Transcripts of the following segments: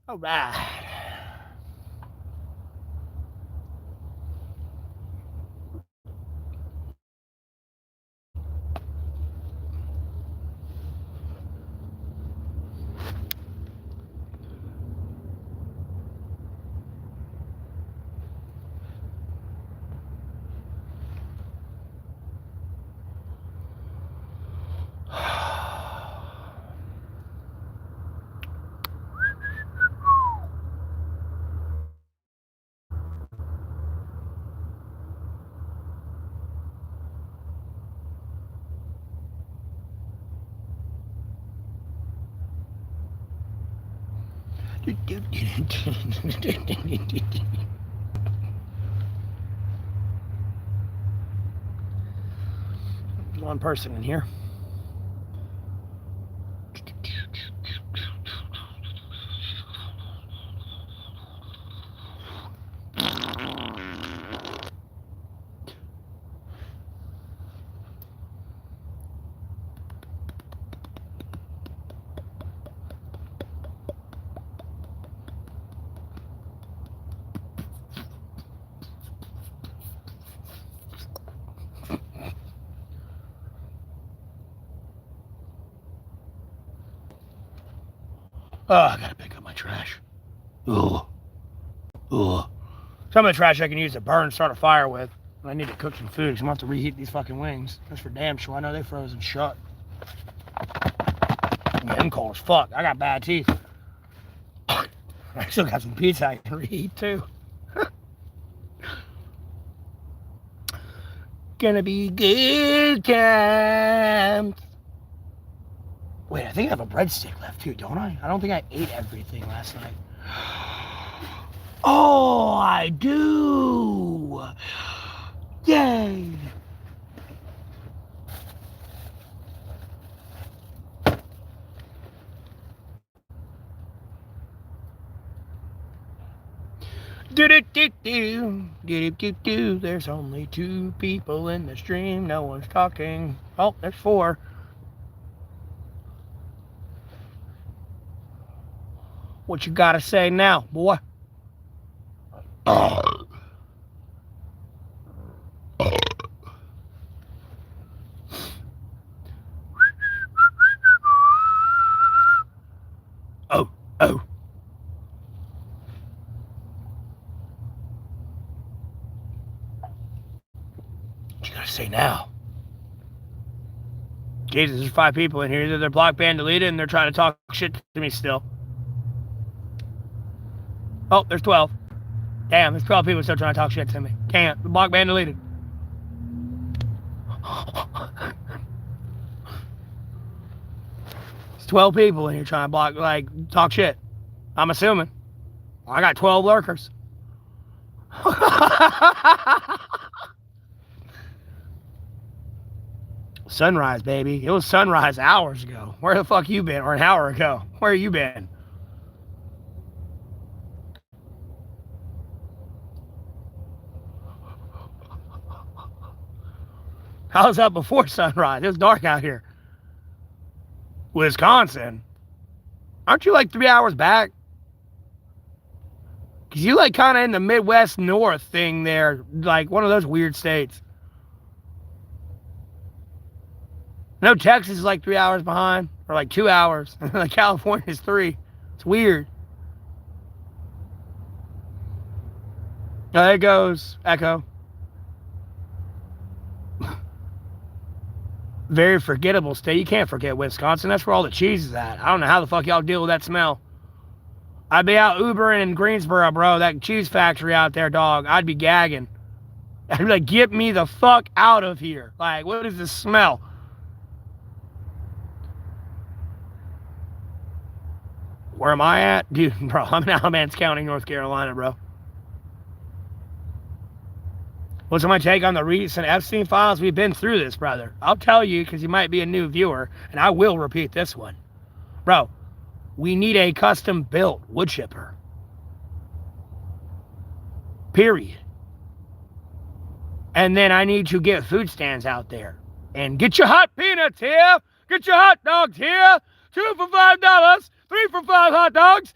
All right. One person in here. Oh, I gotta pick up my trash. Ugh. Ugh. Some of the trash I can use to burn, start a fire with. I need to cook some food because I'm going to have to reheat these fucking wings. That's for damn sure. I know they frozen shut. Yeah, I'm cold as fuck. I got bad teeth. I still got some pizza I can reheat too. Gonna be good times. Wait, I think I have a breadstick left too, don't I? I don't think I ate everything last night. Oh, I do! Yay! Do-do-do-do. There's only 2 people in the stream. No one's talking. Oh, there's 4. What you gotta say now, boy? Oh. Oh, oh. What you gotta say now? Jesus, there's 5 people in here. Either they're block banned, deleted, and they're trying to talk shit to me still. Oh, there's 12. Damn, there's 12 people still trying to talk shit to me. Can't. The block banned, deleted. There's 12 people in here trying to block, talk shit. I'm assuming. I got 12 lurkers. Sunrise, baby. It was sunrise hours ago. Where the fuck you been? Or an hour ago. Where you been? How was that before sunrise? It was dark out here. Wisconsin? Aren't you like 3 hours back? Because you like kind of in the Midwest North thing there. Like one of those weird states. No, Texas is like 3 hours behind, or like 2 hours. Like California is 3. It's weird. Oh, there goes Echo. Very forgettable state. You can't forget Wisconsin. That's where all the cheese is at. I don't know how the fuck y'all deal with that smell. I'd be out Ubering in Greensboro, bro. That cheese factory out there, dog. I'd be gagging. I'd be like, get me the fuck out of here. Like, what is this smell? Where am I at? Dude, bro, I'm in Alamance County, North Carolina, bro. What's my take on the recent Epstein files? We've been through this, brother. I'll tell you because you might be a new viewer, and I will repeat this one. Bro, we need a custom-built wood chipper. Period. And then I need to get food stands out there. And get your hot peanuts here. Get your hot dogs here. 2 for $5. 3 for 5 hot dogs.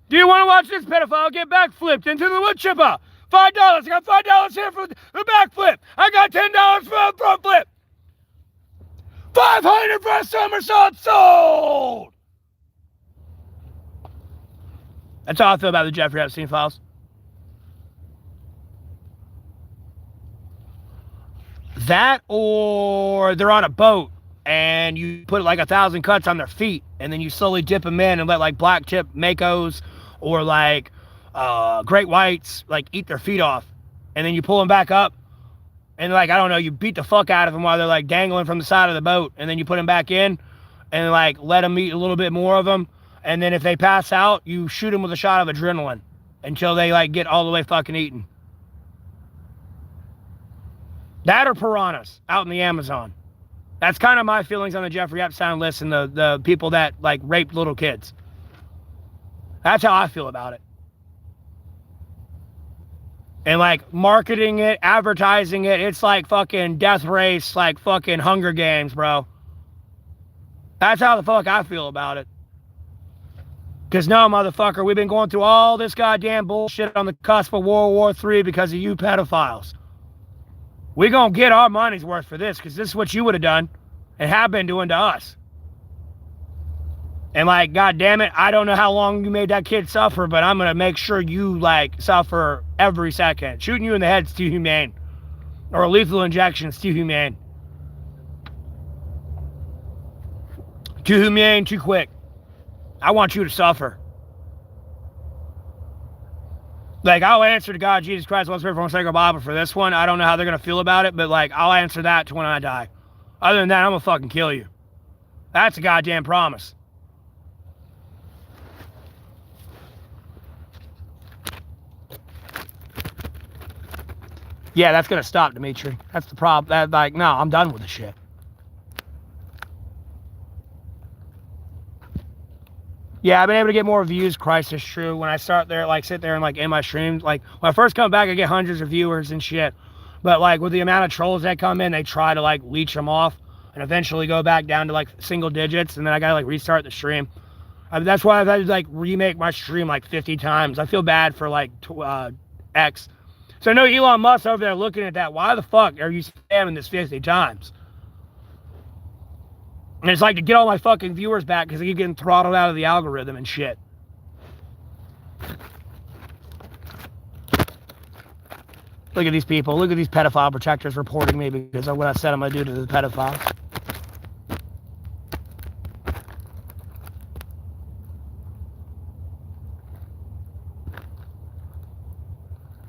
Do you want to watch this pedophile get backflipped into the wood chipper? $5. I got $5 here for the backflip. I got $10 for a front flip. $500 for a somersault sold. That's how I feel about the Jeffrey Epstein files. That, or they're on a boat and you put like 1,000 cuts on their feet and then you slowly dip them in and let like black tip makos or like great whites like eat their feet off, and then you pull them back up and like, I don't know, you beat the fuck out of them while they're like dangling from the side of the boat, and then you put them back in and like let them eat a little bit more of them, and then if they pass out you shoot them with a shot of adrenaline until they like get all the way fucking eaten. That or piranhas out in the Amazon. That's kind of my feelings on the Jeffrey Epstein list and the people that like raped little kids. That's how I feel about it. And like marketing it, advertising it, it's like fucking Death Race, like fucking Hunger Games, bro. That's how the fuck I feel about it. Because no, motherfucker, we've been going through all this goddamn bullshit on the cusp of World War III because of you pedophiles. We gonna get our money's worth for this, because this is what you would have done and have been doing to us. And like, god damn it, I don't know how long you made that kid suffer, but I'm gonna make sure you like suffer every second. Shooting you in the head's too humane. Or a lethal injection's too humane. Too humane, too quick. I want you to suffer. Like, I'll answer to God, Jesus Christ, once for sake of Bible for this one. I don't know how they're going to feel about it, but, like, I'll answer that to when I die. Other than that, I'm going to fucking kill you. That's a goddamn promise. Yeah, that's going to stop, Dimitri. That's the problem. That, like, no, I'm done with the shit. Yeah, I've been able to get more views. Christ is true. When I start there, like, sit there and, like, in my streams, like, when I first come back, I get hundreds of viewers and shit. But, like, with the amount of trolls that come in, they try to, like, leech them off and eventually go back down to, like, single digits. And then I gotta, like, restart the stream. That's why I've had to, like, remake my stream, like, 50 times. I feel bad for, like, X. So I know Elon Musk over there looking at that. Why the fuck are you spamming this 50 times? And it's like to get all my fucking viewers back because they keep getting throttled out of the algorithm and shit. Look at these people. Look at these pedophile protectors reporting me because of what I said I'm going to do to the pedophiles.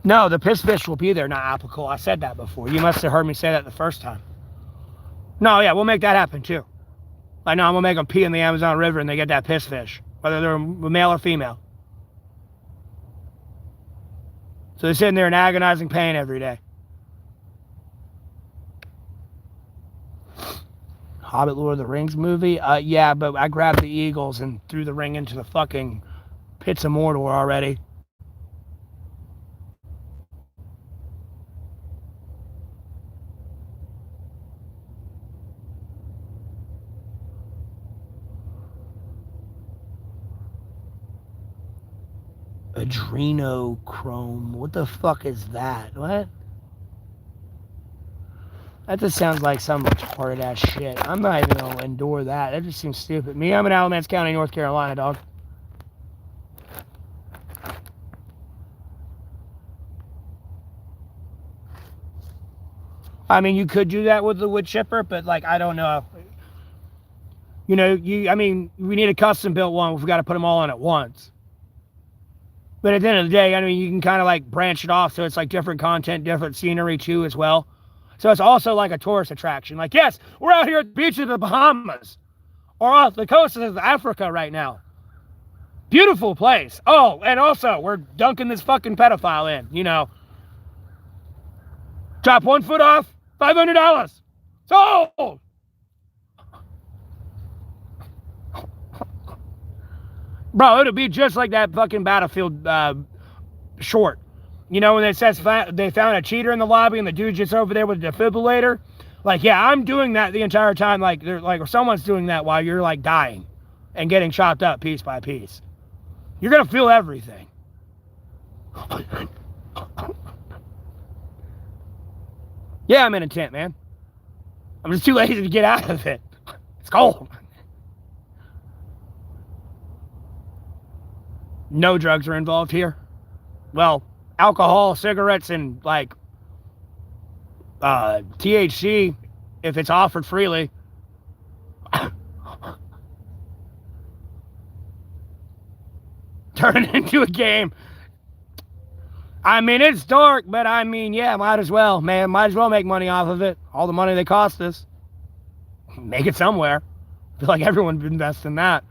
No, the piss fish will be there, not applicable. I said that before. You must have heard me say that the first time. No, yeah, we'll make that happen too. I know I'm going to make them pee in the Amazon River and they get that piss fish, whether they're male or female. So they're sitting there in agonizing pain every day. Hobbit Lord of the Rings movie? Yeah, but I grabbed the eagles and threw the ring into the fucking pits of Mordor already. Adrenochrome. What the fuck is that? What? That just sounds like some retarded ass shit. I'm not even gonna endure that. That just seems stupid. Me, I'm in Alamance County, North Carolina, dog. I mean, you could do that with the wood chipper, but like, I don't know. You know, I mean, we need a custom built one. We've got to put them all on at once. But at the end of the day, I mean, you can kind of like branch it off so it's like different content, different scenery too as well. So it's also like a tourist attraction. Like, yes, we're out here at the beach of the Bahamas or off the coast of Africa right now. Beautiful place. Oh, and also we're dunking this fucking pedophile in, you know. Chop 1 foot off, $500. Sold! Bro, it'll be just like that fucking Battlefield short. You know, when it says they found a cheater in the lobby and the dude just over there with a defibrillator? Like, yeah, I'm doing that the entire time. Like, or someone's doing that while you're, like, dying and getting chopped up piece by piece. You're going to feel everything. Yeah, I'm in a tent, man. I'm just too lazy to get out of it. It's cold. No drugs are involved here. Well, alcohol, cigarettes, and like THC, if it's offered freely. Turn it into a game. I mean, it's dark, but I mean, yeah, might as well, man. Might as well make money off of it. All the money they cost us. Make it somewhere. I feel like everyone would invest in that.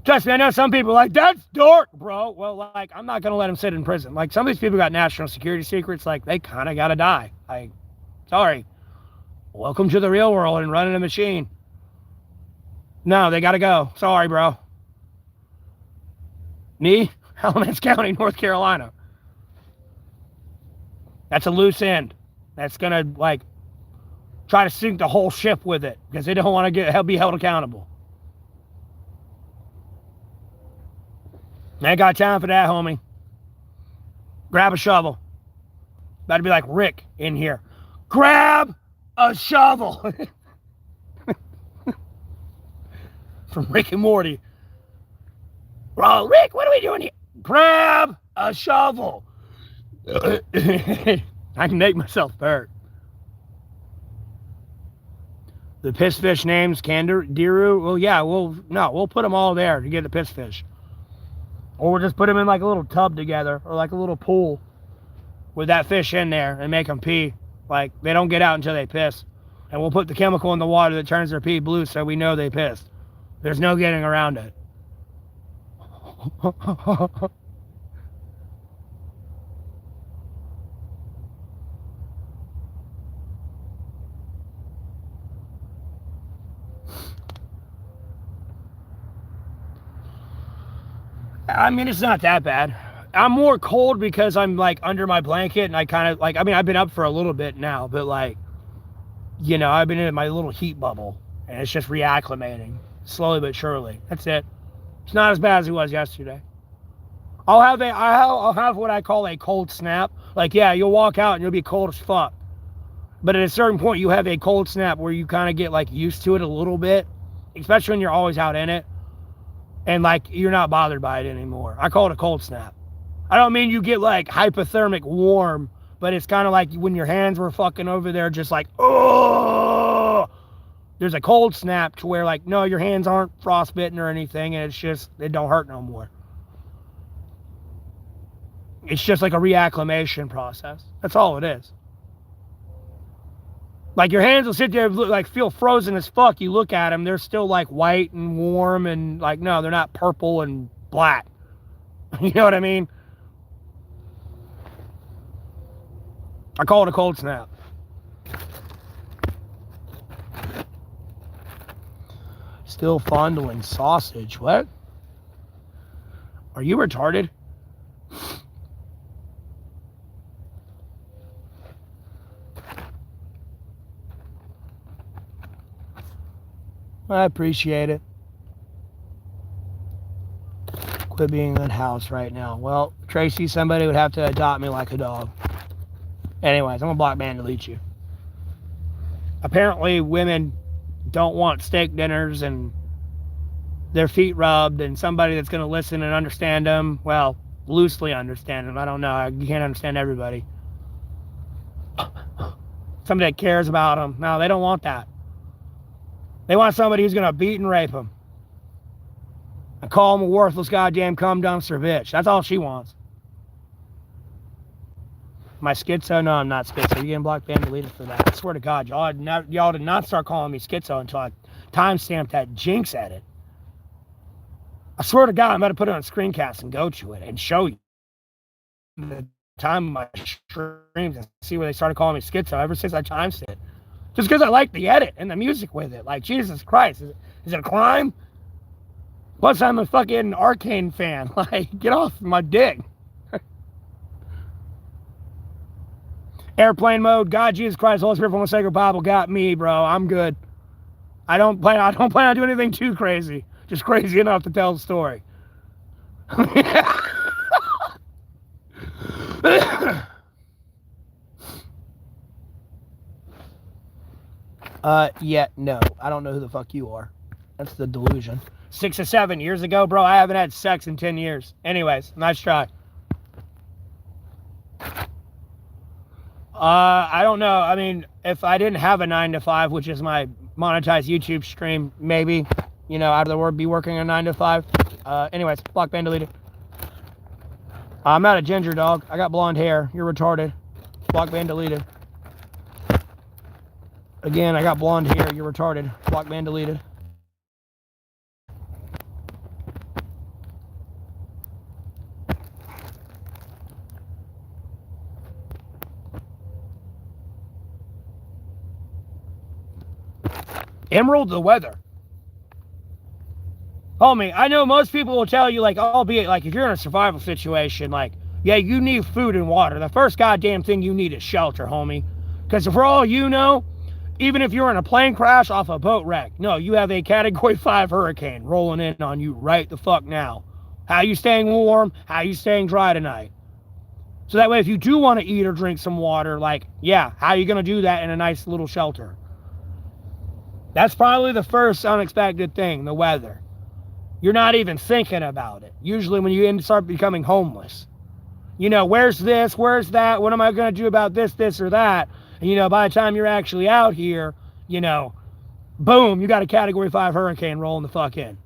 Trust me, I know some people are like, that's dark, bro. Well, like, I'm not going to let them sit in prison. Like, some of these people got national security secrets. Like, they kind of got to die. Like, sorry. Welcome to the real world and running a machine. No, they got to go. Sorry, bro. Me? Alamance County, North Carolina. That's a loose end. That's going to, like, try to sink the whole ship with it because they don't want to be held accountable. I ain't got time for that, homie. Grab a shovel. About to be like Rick in here. Grab a shovel. From Rick and Morty. Bro, Rick, what are we doing here? Grab a shovel. I can make myself hurt. The piss fish names, Kandiru. Well, yeah, we'll put them all there to get the piss fish. Or we'll just put them in like a little tub together, or like a little pool with that fish in there and make them pee. Like, they don't get out until they piss. And we'll put the chemical in the water that turns their pee blue so we know they pissed. There's no getting around it. I mean, it's not that bad. I'm more cold because I'm like under my blanket and I kind of like, I mean, I've been up for a little bit now, but like, you know, I've been in my little heat bubble and it's just reacclimating slowly but surely. That's it. It's not as bad as it was yesterday. I'll have what I call a cold snap. Like, yeah, you'll walk out and you'll be cold as fuck. But at a certain point, you have a cold snap where you kind of get like used to it a little bit, especially when you're always out in it. And like, you're not bothered by it anymore. I call it a cold snap. I don't mean you get like hypothermic warm, but it's kind of like when your hands were fucking over there, just like, oh, there's a cold snap to where like, no, your hands aren't frostbitten or anything. And it's just, it don't hurt no more. It's just like a reacclimation process. That's all it is. Like, your hands will sit there, like, feel frozen as fuck. You look at them, they're still, like, white and warm and, like, no, they're not purple and black. You know what I mean? I call it a cold snap. Still fondling sausage. What? Are you retarded? I appreciate it. Quit being in the house right now. Well, Tracy, somebody would have to adopt me like a dog. Anyways, I'm gonna block ban delete you. Apparently, women don't want steak dinners and their feet rubbed and somebody that's gonna listen and understand them. Well, loosely understand them. I don't know. You can't understand everybody. Somebody that cares about them. No, they don't want that. They want somebody who's going to beat and rape them. I call them a worthless goddamn cum dumpster bitch. That's all she wants. Am I schizo? No, I'm not schizo. You're getting blocked, banned, deleted for that. I swear to God, y'all did not start calling me schizo until I timestamped that jinx at it. I swear to God, I'm about to put it on a screencast and go to it and show you the time my streams and see where they started calling me schizo ever since I timestamped it. Just because I like the edit and the music with it. Like, Jesus Christ, is it a crime? Plus, I'm a fucking Arcane fan. Like, get off my dick. Airplane mode. God, Jesus Christ, Holy Spirit, from the Sacred Bible got me, bro. I'm good. I don't plan on doing anything too crazy. Just crazy enough to tell the story. Yeah, no. I don't know who the fuck you are. That's the delusion. 6 or 7 years ago, bro, I haven't had sex in 10 years. Anyways, nice try. I don't know. I mean, if I didn't have a 9 to 5, which is my monetized YouTube stream, maybe, you know, out of the word, be working a 9 to 5. Anyways, block ban deleted. I'm not a ginger dog. I got blonde hair. You're retarded. Block ban deleted. Again, I got blonde hair. You're retarded. Block ban deleted. Emerald the weather. Homie, I know most people will tell you, like, albeit, like, if you're in a survival situation, like, yeah, you need food and water. The first goddamn thing you need is shelter, homie. Because for all you know, even if you're in a plane crash off a boat wreck, no, you have a Category 5 hurricane rolling in on you right the fuck now. How you staying warm? How you staying dry tonight? So that way, if you do want to eat or drink some water, like, yeah, how you going to do that in a nice little shelter? That's probably the first unexpected thing, the weather. You're not even thinking about it. Usually when you start becoming homeless. You know, where's this? Where's that? What am I going to do about this, or that? And, you know, by the time you're actually out here, you know, boom, you got a Category 5 hurricane rolling the fuck in.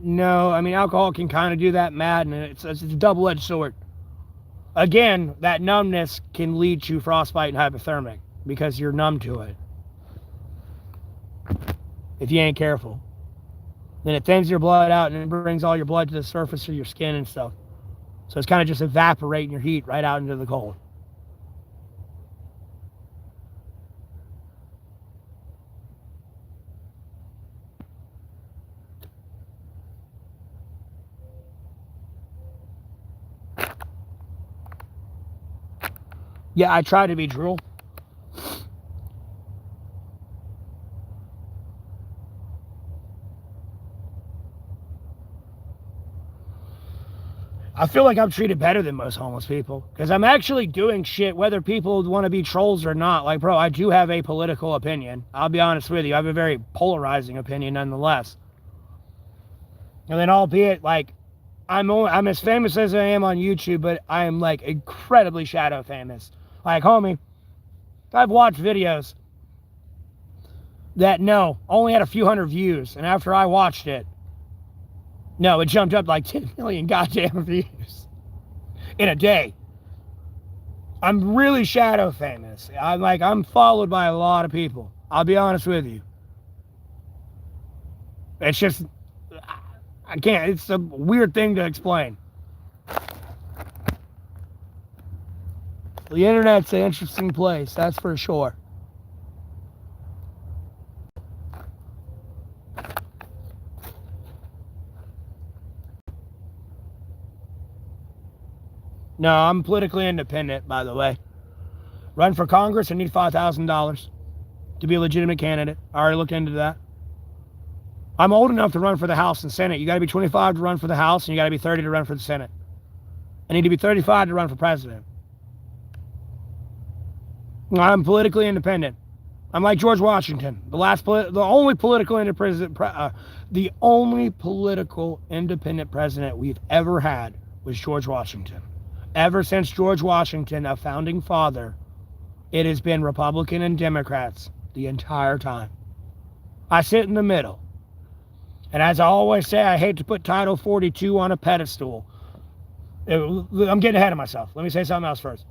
No, I mean, alcohol can kind of do that madness. It's a double-edged sword. Again, that numbness can lead to frostbite and hypothermic because you're numb to it. If you ain't careful. Then it thins your blood out and it brings all your blood to the surface of your skin and stuff. So it's kind of just evaporating your heat right out into the cold. Yeah, I try to be drool. I feel like I'm treated better than most homeless people because I'm actually doing shit whether people want to be trolls or not. Like, bro, I do have a political opinion. I'll be honest with you. I have a very polarizing opinion nonetheless. And then albeit, like, I'm as famous as I am on YouTube, but I am, like, incredibly shadow famous. Like, homie, I've watched videos that, no, only had a few hundred views. And after I watched it, no, it jumped up like 10 million goddamn views in a day. I'm really shadow famous. I'm followed by a lot of people. I'll be honest with you. It's just, I can't, it's a weird thing to explain. The internet's an interesting place, that's for sure. No, I'm politically independent, by the way. Run for Congress, I need $5,000 to be a legitimate candidate. I already looked into that. I'm old enough to run for the House and Senate. You got to be 25 to run for the House, and you got to be 30 to run for the Senate. I need to be 35 to run for president. I'm politically independent. I'm like George Washington. The only political independent president we've ever had was George Washington. Ever since George Washington, a founding father, it has been Republican and Democrats the entire time. I sit in the middle. And as I always say, I hate to put Title 42 on a pedestal. I'm getting ahead of myself. Let me say something else first.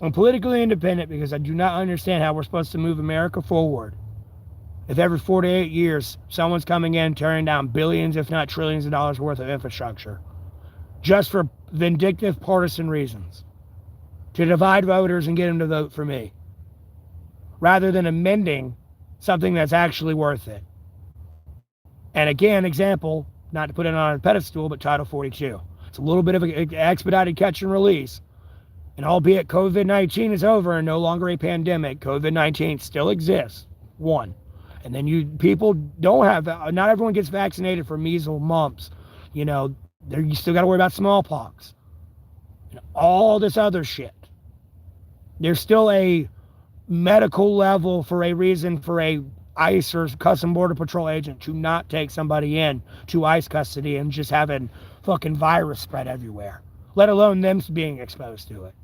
I'm politically independent because I do not understand how we're supposed to move America forward if every 48 years someone's coming in tearing down billions, if not trillions of dollars worth of infrastructure, just for vindictive partisan reasons, to divide voters and get them to vote for me, rather than amending something that's actually worth it. And again, example, not to put it on a pedestal, but Title 42. It's a little bit of an expedited catch and release. And albeit COVID-19 is over and no longer a pandemic, COVID-19 still exists. One. And then people don't have, not everyone gets vaccinated for measles, mumps. You still got to worry about smallpox. And all this other shit. There's still a medical level for a reason for a ICE or Custom Border Patrol agent to not take somebody in to ICE custody and just having fucking virus spread everywhere, let alone them being exposed to it.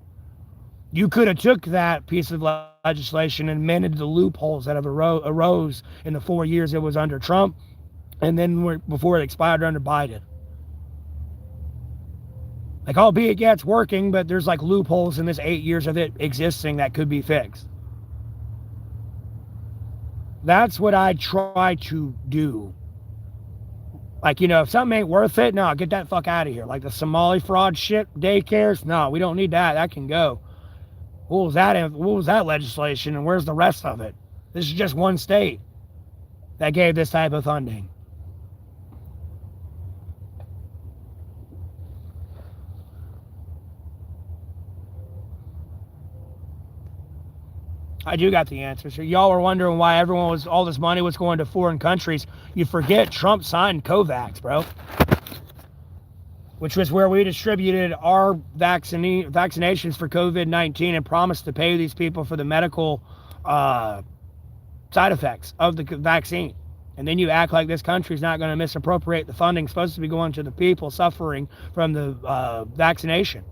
You could have took that piece of legislation and amended the loopholes that have arose in the 4 years it was under Trump, and then before it expired under Biden. Like, albeit, yeah, it's working, but there's like loopholes in this 8 years of it existing that could be fixed. That's what I try to do. Like, if something ain't worth it, no, get that fuck out of here. Like the Somali fraud shit, daycares, no, we don't need that. That can go. What was that legislation, and where's the rest of it? This is just one state that gave this type of funding. I do got the answers. Y'all were wondering why all this money was going to foreign countries. You forget Trump signed COVAX, bro. Which was where we distributed our vaccinations for COVID-19 and promised to pay these people for the medical side effects of the vaccine. And then you act like this country's not going to misappropriate the funding supposed to be going to the people suffering from the vaccination.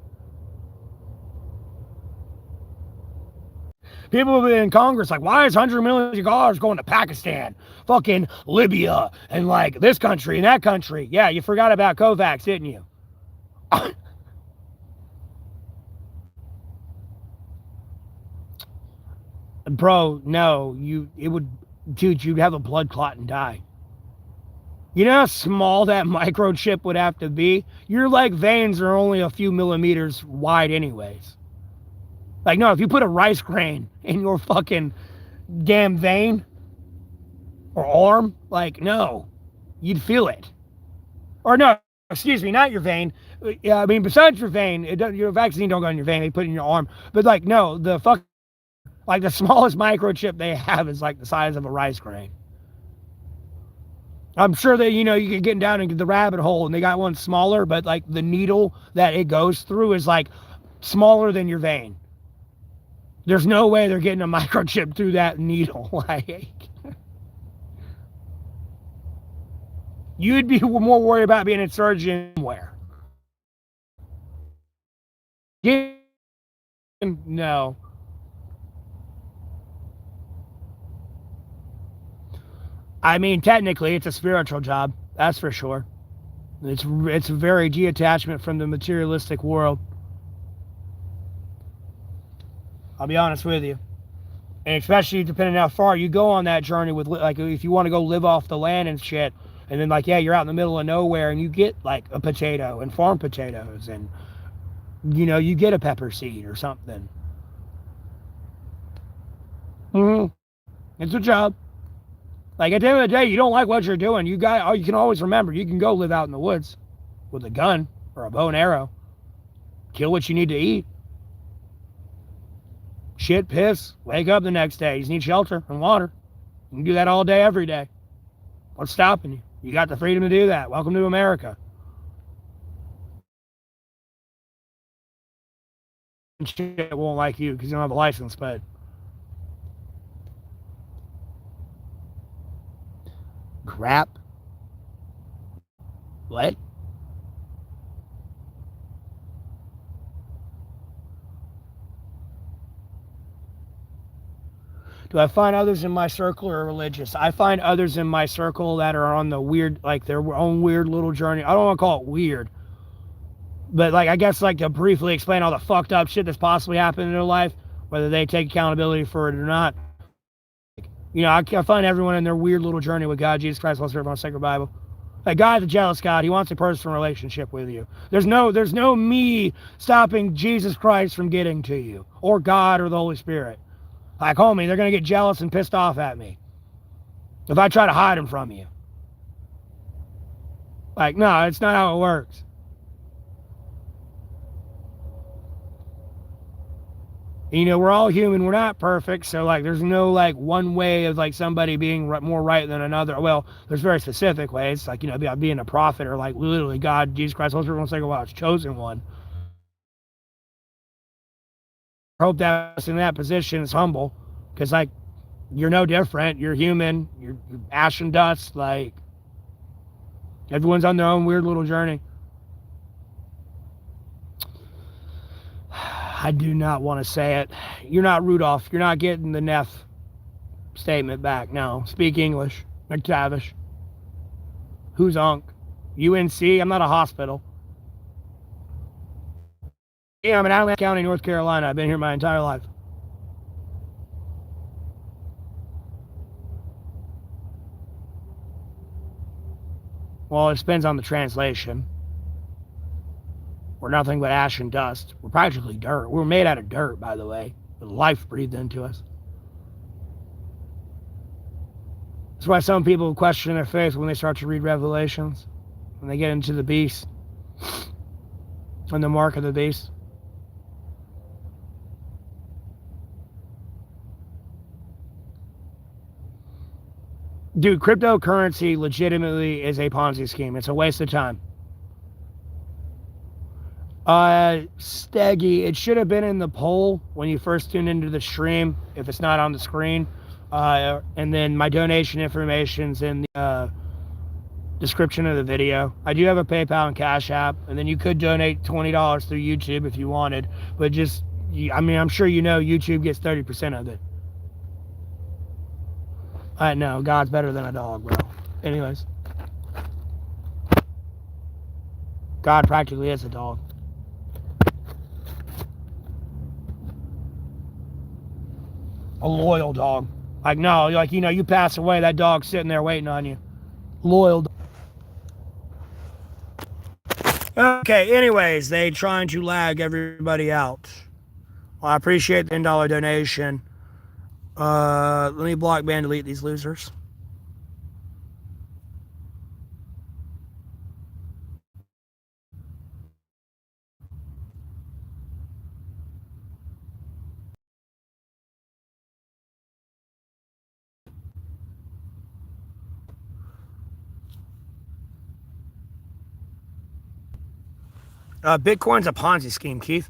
People in Congress like, why is $100 million going to Pakistan, fucking Libya, and like this country and that country? Yeah, you forgot about COVAX, didn't you? Bro, no, you'd have a blood clot and die. You know how small that microchip would have to be? Your like veins are only a few millimeters wide anyways. Like, no, if you put a rice grain in your fucking damn vein or arm, like, no, you'd feel it. Or no, excuse me, not your vein. Yeah, I mean, besides your vein, your vaccine don't go in your vein, they put it in your arm. But like, no, the smallest microchip they have is like the size of a rice grain. I'm sure that, you can get down into the rabbit hole and they got one smaller, but like the needle that it goes through is like smaller than your vein. There's no way they're getting a microchip through that needle. Like, you'd be more worried about being a surgeon somewhere. No. I mean, technically, it's a spiritual job. That's for sure. It's a very detachment from the materialistic world. I'll be honest with you. And especially depending on how far you go on that journey with, like, if you want to go live off the land and shit, and then, like, yeah, you're out in the middle of nowhere and you get, like, a potato and farm potatoes and, you get a pepper seed or something. It's a job. Like, at the end of the day, you don't like what you're doing. You can always remember, you can go live out in the woods with a gun or a bow and arrow. Kill what you need to eat. Shit, piss, wake up the next day. You just need shelter and water. You can do that all day, every day. What's stopping you? You got the freedom to do that. Welcome to America. Shit won't like you because you don't have a license, but crap. What? Do I find others in my circle are religious? I find others in my circle that are on the weird, like their own weird little journey. I don't want to call it weird, but like, I guess like to briefly explain all the fucked up shit that's possibly happened in their life, whether they take accountability for it or not. You know, I find everyone in their weird little journey with God, Jesus Christ, let's serve on the sacred Bible. Like, God's a jealous God. He wants a personal relationship with you. There's no me stopping Jesus Christ from getting to you, or God, or the Holy Spirit. Like, homie, they're going to get jealous and pissed off at me if I try to hide him from you. Like, no, it's not how it works. You know, we're all human. We're not perfect. So, like, there's no, like, one way of, like, somebody being more right than another. Well, there's very specific ways. Like, you know, being a prophet or, like, literally God, Jesus Christ, Holy Spirit, it's chosen one. I hope that in that position is humble. Because, like, you're no different. You're human. You're ash and dust. Like, everyone's on their own weird little journey. I do not want to say it. You're not Rudolph. You're not getting the Neff statement back. No. Speak English. McTavish. Who's Unc? UNC? I'm not a hospital. Yeah, I'm in Atlanta County, North Carolina. I've been here my entire life. Well, it depends on the translation. We're nothing but ash and dust. We're practically dirt. We're made out of dirt, by the way, with life breathed into us. That's why some people question their faith when they start to read Revelations, when they get into the beast and the mark of the beast. Dude, cryptocurrency legitimately is a Ponzi scheme. It's a waste of time. Steggy, it should have been in the poll when you first tuned into the stream, if it's not on the screen. And then my donation information's in the description of the video. I do have a PayPal and Cash App, and then you could donate $20 through YouTube if you wanted. But just, I mean, I'm sure you know YouTube gets 30% of it. I know, God's better than a dog, bro. Anyways. God practically is a dog. A loyal dog. Like, no, like, you know, you pass away, that dog's sitting there waiting on you. Loyal dog. Okay, anyways, they trying to lag everybody out. Well, I appreciate the $10 donation. Let me block, ban, delete these losers. Bitcoin's a Ponzi scheme, Keith.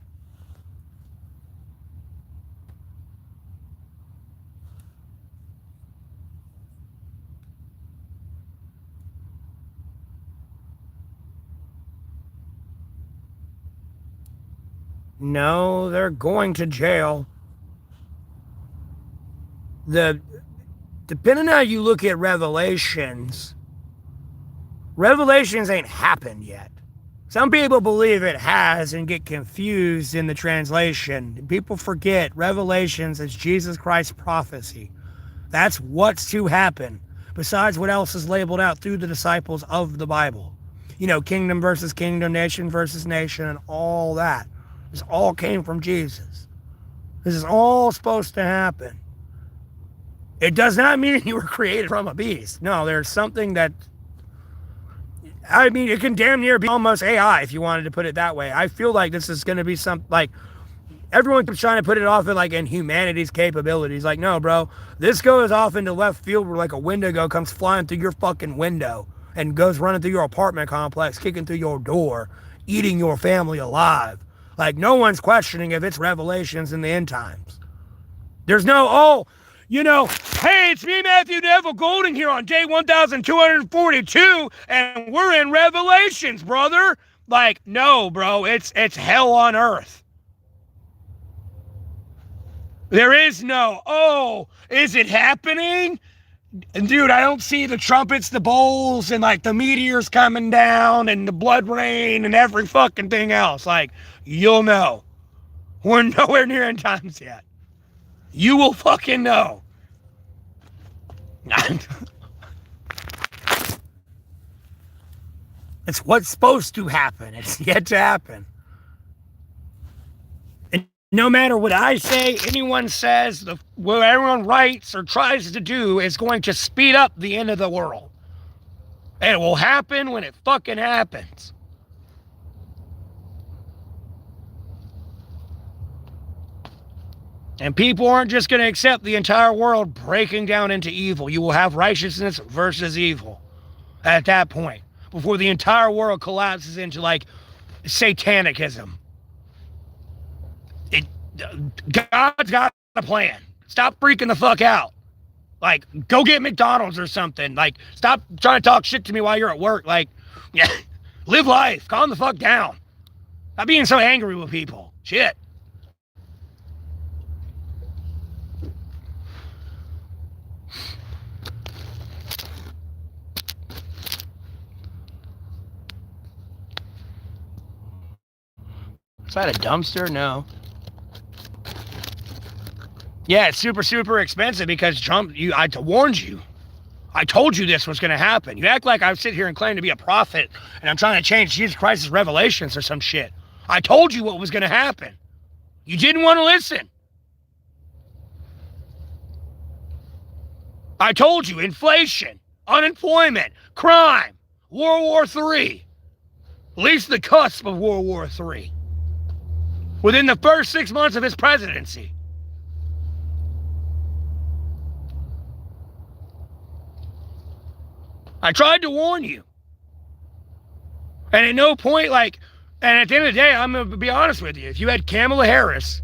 No, they're going to jail. Depending on how you look at Revelations ain't happened yet. Some people believe it has and get confused in the translation. People forget Revelations is Jesus Christ's prophecy. That's what's to happen, besides what else is labeled out through the disciples of the Bible. You know, kingdom versus kingdom, nation versus nation, and all that. This all came from Jesus. This is all supposed to happen. It does not mean you were created from a beast. No, there's something that, I mean, it can damn near be almost AI if you wanted to put it that way. I feel like this is going to be some, like, everyone keeps trying to put it off in, like, in humanity's capabilities. Like, no, bro, this goes off into left field where, like, a Wendigo comes flying through your fucking window and goes running through your apartment complex, kicking through your door, eating your family alive. Like, no one's questioning if it's Revelations in the end times. There's no, you know, hey, it's me, Matthew Neville Golding, here on day 1242, and we're in Revelations, brother. Like, no, bro, it's hell on earth. There is no, is it happening? And dude, I don't see the trumpets, the bowls, and like the meteors coming down and the blood rain and every fucking thing else. Like, you'll know. We're nowhere near end times yet. You will fucking know. It's what's supposed to happen. It's yet to happen. And no matter what I say, anyone says, what everyone writes or tries to do is going to speed up the end of the world. And it will happen when it fucking happens. And people aren't just going to accept the entire world breaking down into evil. You will have righteousness versus evil at that point, before the entire world collapses into like satanicism. God's got a plan. Stop freaking the fuck out. Like, go get McDonald's or something. Like, stop trying to talk shit to me while you're at work. Like, yeah, live life. Calm the fuck down. Stop being so angry with people. Shit. Is that a dumpster? No. Yeah, it's super, super expensive because Trump, I warned you. I told you this was going to happen. You act like I sit here and claim to be a prophet and I'm trying to change Jesus Christ's revelations or some shit. I told you what was going to happen. You didn't want to listen. I told you inflation, unemployment, crime, World War III. At least the cusp of World War III. Within the first 6 months of his presidency. I tried to warn you. And at no point, and at the end of the day, I'm going to be honest with you. If you had Kamala Harris,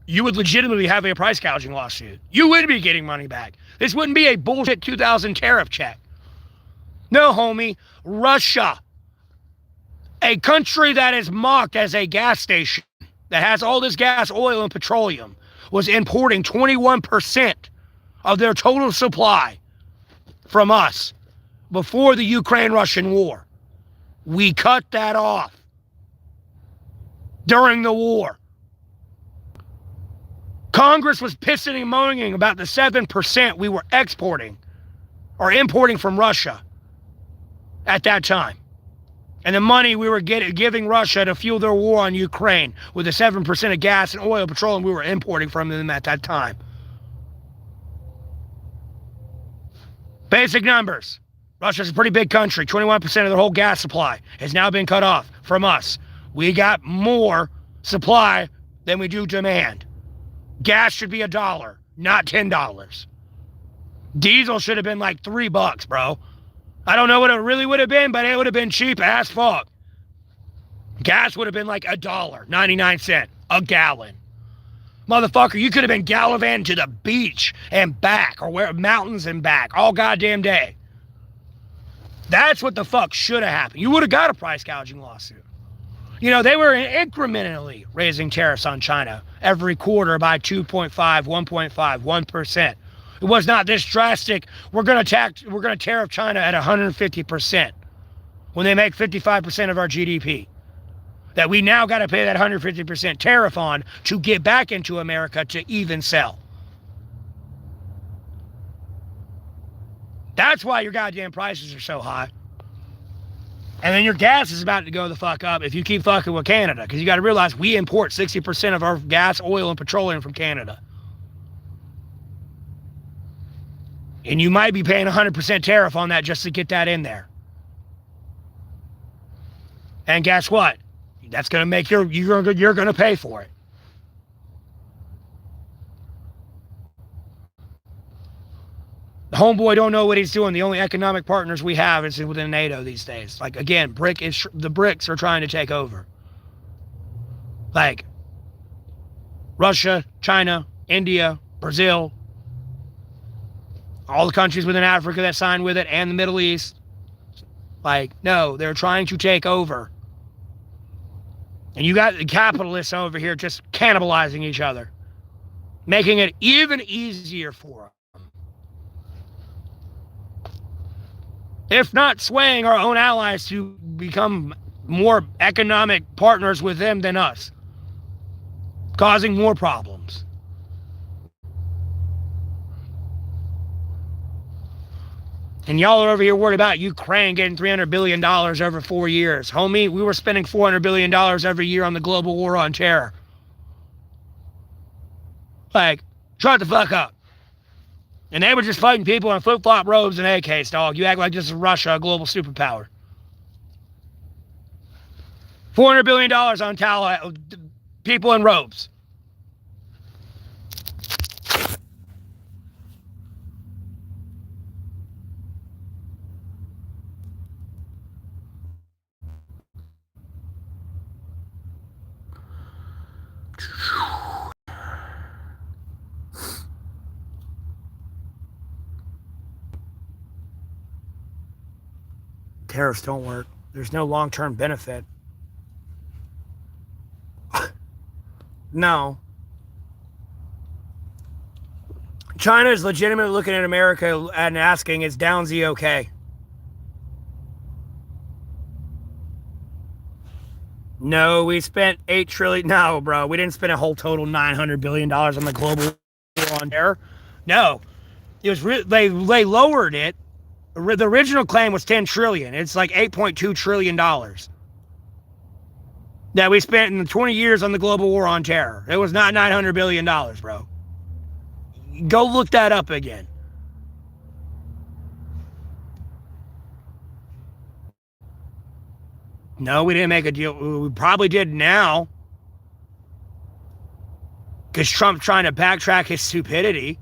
you would legitimately have a price gouging lawsuit. You would be getting money back. This wouldn't be a bullshit 2000 tariff check. No, homie. Russia, a country that is mocked as a gas station, that has all this gas, oil, and petroleum, was importing 21% of their total supply from us before the Ukraine-Russian war. We cut that off during the war. Congress was pissing and moaning about the 7% we were exporting or importing from Russia at that time. And the money we were giving Russia to fuel their war on Ukraine with the 7% of gas and oil and petroleum we were importing from them at that time. Basic numbers. Russia's a pretty big country. 21% of their whole gas supply has now been cut off from us. We got more supply than we do demand. Gas should be $1, not $10. Diesel should have been like $3, bro. I don't know what it really would have been, but it would have been cheap as fuck. Gas would have been like $1.99 a gallon. Motherfucker, you could have been gallivanting to the beach and back, or where mountains and back, all goddamn day. That's what the fuck should have happened. You would have got a price gouging lawsuit. You know, they were incrementally raising tariffs on China every quarter by 2.5, 1.5, 1%. It was not this drastic. We're going to tariff China at 150% when they make 55% of our GDP. That we now got to pay that 150% tariff on to get back into America to even sell. That's why your goddamn prices are so high. And then your gas is about to go the fuck up if you keep fucking with Canada. Because you got to realize we import 60% of our gas, oil, and petroleum from Canada. And you might be paying 100% tariff on that just to get that in there. And guess what? That's going to make you're going to pay for it. The homeboy don't know what he's doing. The only economic partners we have is within NATO these days. Like, again, the BRICS are trying to take over. Like, Russia, China, India, Brazil, all the countries within Africa that signed with it, and the Middle East. Like, no, they're trying to take over. And you got the capitalists over here just cannibalizing each other, making it even easier for them. If not swaying our own allies to become more economic partners with them than us, causing more problems. And y'all are over here worried about Ukraine getting $300 billion over 4 years. Homie, we were spending $400 billion every year on the global war on terror. Like, shut the fuck up. And they were just fighting people in flip-flop robes and AKs, dog. You act like this is Russia, a global superpower. $400 billion on people in robes. Tariffs don't work. There's no long-term benefit. No. China is legitimately looking at America and asking, is Downsy okay? No, we spent $8 trillion. No, bro, we didn't spend a whole total $900 billion on the global war on terror. No, it was they lowered it. The original claim was $10 trillion. It's like $8.2 trillion that we spent in the 20 years on the global war on terror. It was not $900 billion, bro. Go look that up again. No, we didn't make a deal. We probably did now. Because Trump's trying to backtrack his stupidity.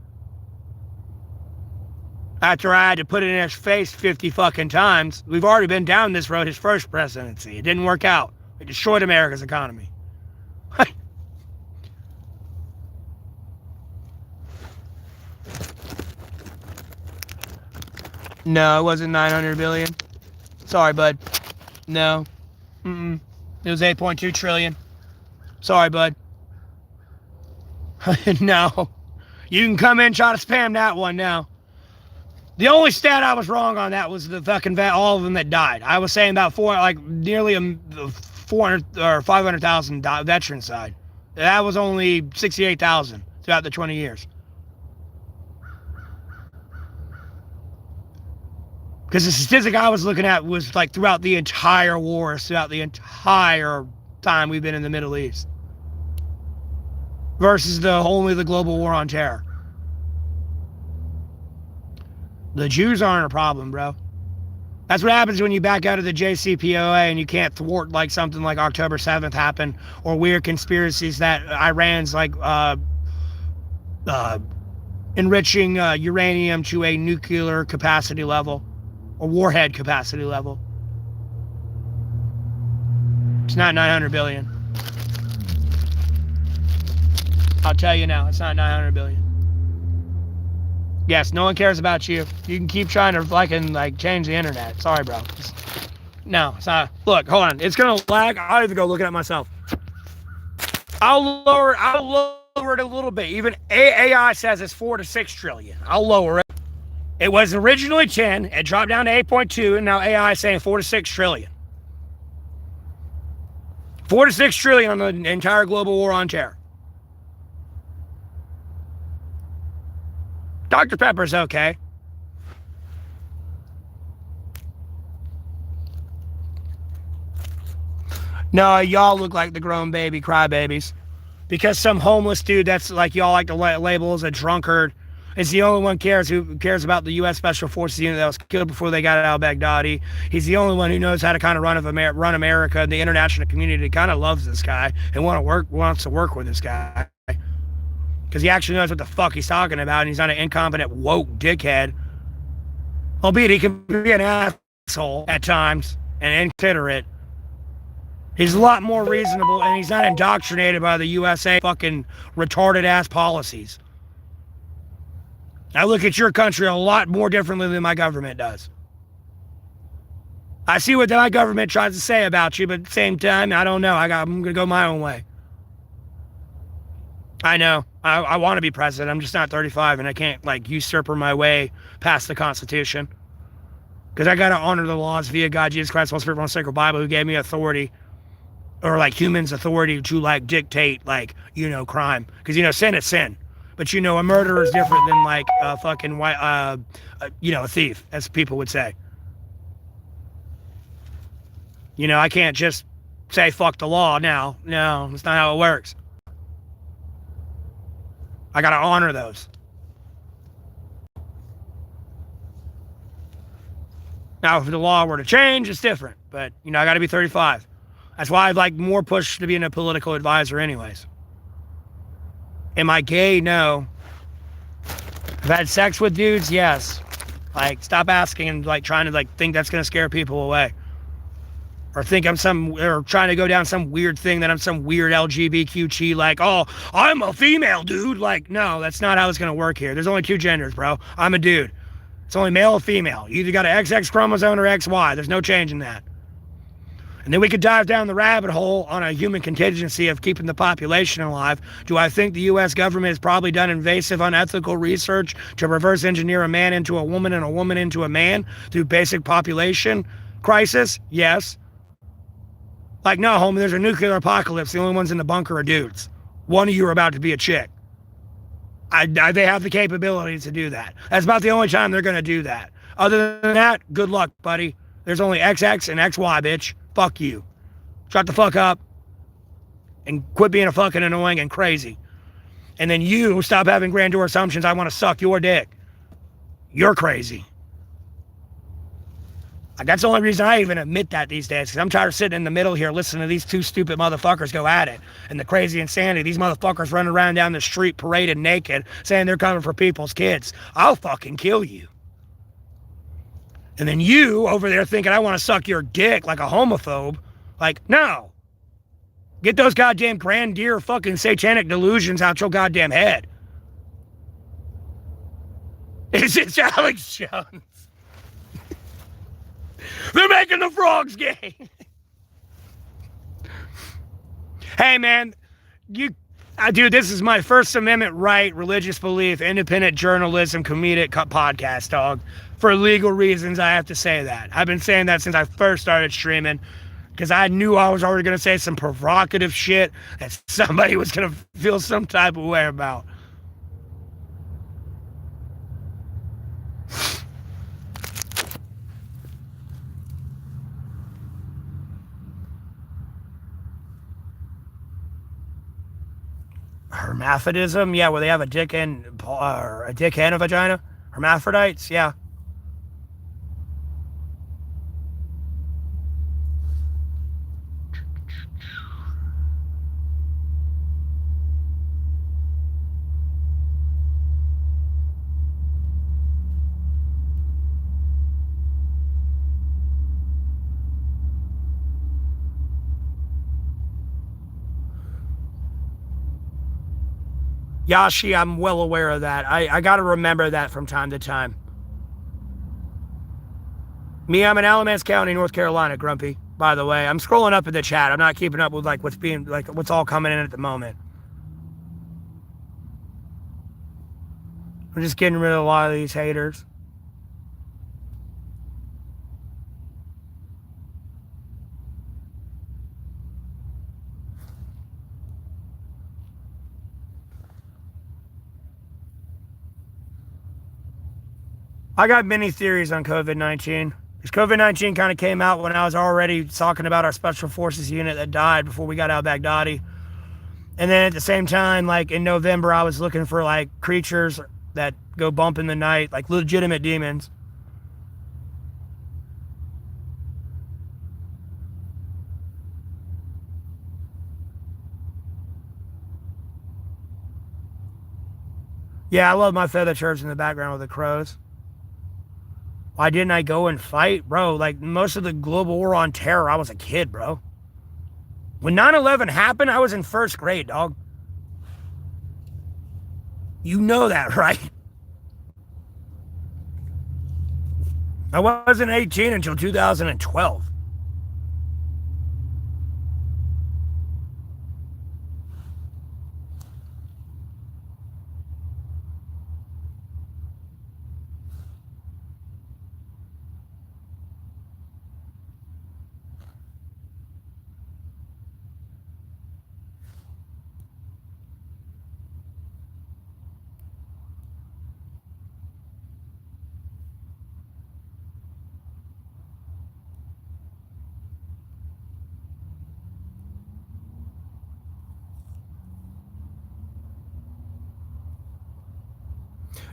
After I had to put it in his face 50 fucking times. We've already been down this road his first presidency. It didn't work out. It destroyed America's economy. No, it wasn't 900 billion. Sorry, bud. No. It was 8.2 trillion. Sorry, bud. No. You can come in and try to spam that one now. The only stat I was wrong on that was the fucking all of them that died. I was saying about nearly 400 or 500,000 veterans died. That was only 68,000 throughout the 20 years. Because the statistic I was looking at was like throughout the entire wars, throughout the entire time we've been in the Middle East. Versus only the global war on terror. The Jews aren't a problem, bro. That's what happens when you back out of the JCPOA and you can't thwart like something like October 7th happened, or weird conspiracies that Iran's like enriching uranium to a nuclear capacity level, or warhead capacity level. It's not 900 billion. I'll tell you now, it's not 900 billion. Yes, no one cares about you. You can keep trying to like change the internet. Sorry, bro. No, it's not. Look, hold on. It's gonna lag. I'll even go look at it myself. I'll lower it a little bit. Even AI says it's 4 to 6 trillion. I'll lower it. It was originally 10. It dropped down to 8.2, and now AI is saying 4 to 6 trillion. 4 to 6 trillion on the entire global war on terror. Dr. Pepper's okay. No, y'all look like the grown baby crybabies. Because some homeless dude that's like y'all like to label as a drunkard is the only one who cares about the U.S. Special Forces unit that was killed before they got out of Baghdadi. He's the only one who knows how to kind of run America, and the international community kind of loves this guy and wants to work with this guy. Because he actually knows what the fuck he's talking about, and he's not an incompetent, woke dickhead. Albeit he can be an asshole at times and inconsiderate. He's a lot more reasonable, and he's not indoctrinated by the USA fucking retarded ass policies. I look at your country a lot more differently than my government does. I see what my government tries to say about you, but at the same time, I don't know. I'm going to go my own way. I know. I want to be president. I'm just not 35, and I can't like usurp my way past the Constitution. Because I got to honor the laws via God, Jesus Christ, Holy Spirit, and the sacred Bible, who gave me authority, or like humans' authority to like dictate like, crime. Because, sin is sin. But a murderer is different than like a fucking white, a thief, as people would say. I can't just say fuck the law now. No, that's not how it works. I gotta honor those. Now, if the law were to change, it's different. But I gotta be 35. That's why I'd like more push to being a political advisor, anyways. Am I gay? No. I've had sex with dudes? Yes. Like, stop asking and like trying to like think that's gonna scare people away. Or think or trying to go down some weird thing that I'm some weird LGBTQ like, oh, I'm a female dude. Like, no, that's not how it's gonna work here. There's only two genders, bro. I'm a dude. It's only male or female. You either got an XX chromosome or XY. There's no change in that. And then we could dive down the rabbit hole on a human contingency of keeping the population alive. Do I think the U.S. government has probably done invasive, unethical research to reverse engineer a man into a woman and a woman into a man through basic population crisis? Yes. Like, no, homie, there's a nuclear apocalypse. The only ones in the bunker are dudes. One of you are about to be a chick. They have the capability to do that. That's about the only time they're going to do that. Other than that, good luck, buddy. There's only XX and XY, bitch. Fuck you. Shut the fuck up and quit being a fucking annoying and crazy. And then you stop having grandeur assumptions. I want to suck your dick. You're crazy. Like, that's the only reason I even admit that these days, because I'm tired of sitting in the middle here listening to these two stupid motherfuckers go at it. And the crazy insanity. These motherfuckers running around down the street paraded naked saying they're coming for people's kids. I'll fucking kill you. And then you over there thinking I want to suck your dick like a homophobe. Like, no. Get those goddamn grandeur fucking satanic delusions out your goddamn head. It's Alex Jones. They're making the frogs gay. Hey, man. Dude, this is my First Amendment right, religious belief, independent journalism, comedic podcast, dog. For legal reasons, I have to say that. I've been saying that since I first started streaming, because I knew I was already going to say some provocative shit that somebody was going to feel some type of way about. Hermaphrodism? Yeah, where they have a dick and a vagina? Hermaphrodites? Yeah. Yashi, I'm well aware of that. I got to remember that from time to time. Me, I'm in Alamance County, North Carolina, Grumpy. By the way, I'm scrolling up in the chat. I'm not keeping up with like what's all coming in at the moment. I'm just getting rid of a lot of these haters. I got many theories on COVID-19. Because COVID-19 kind of came out when I was already talking about our special forces unit that died before we got out of Baghdadi. And then at the same time, like in November, I was looking for like creatures that go bump in the night, like legitimate demons. Yeah, I love my feather church in the background with the crows. Why didn't I go and fight? Bro, like most of the global war on terror, I was a kid, bro. When 9/11 happened, I was in first grade, dog. You know that, right? I wasn't 18 until 2012.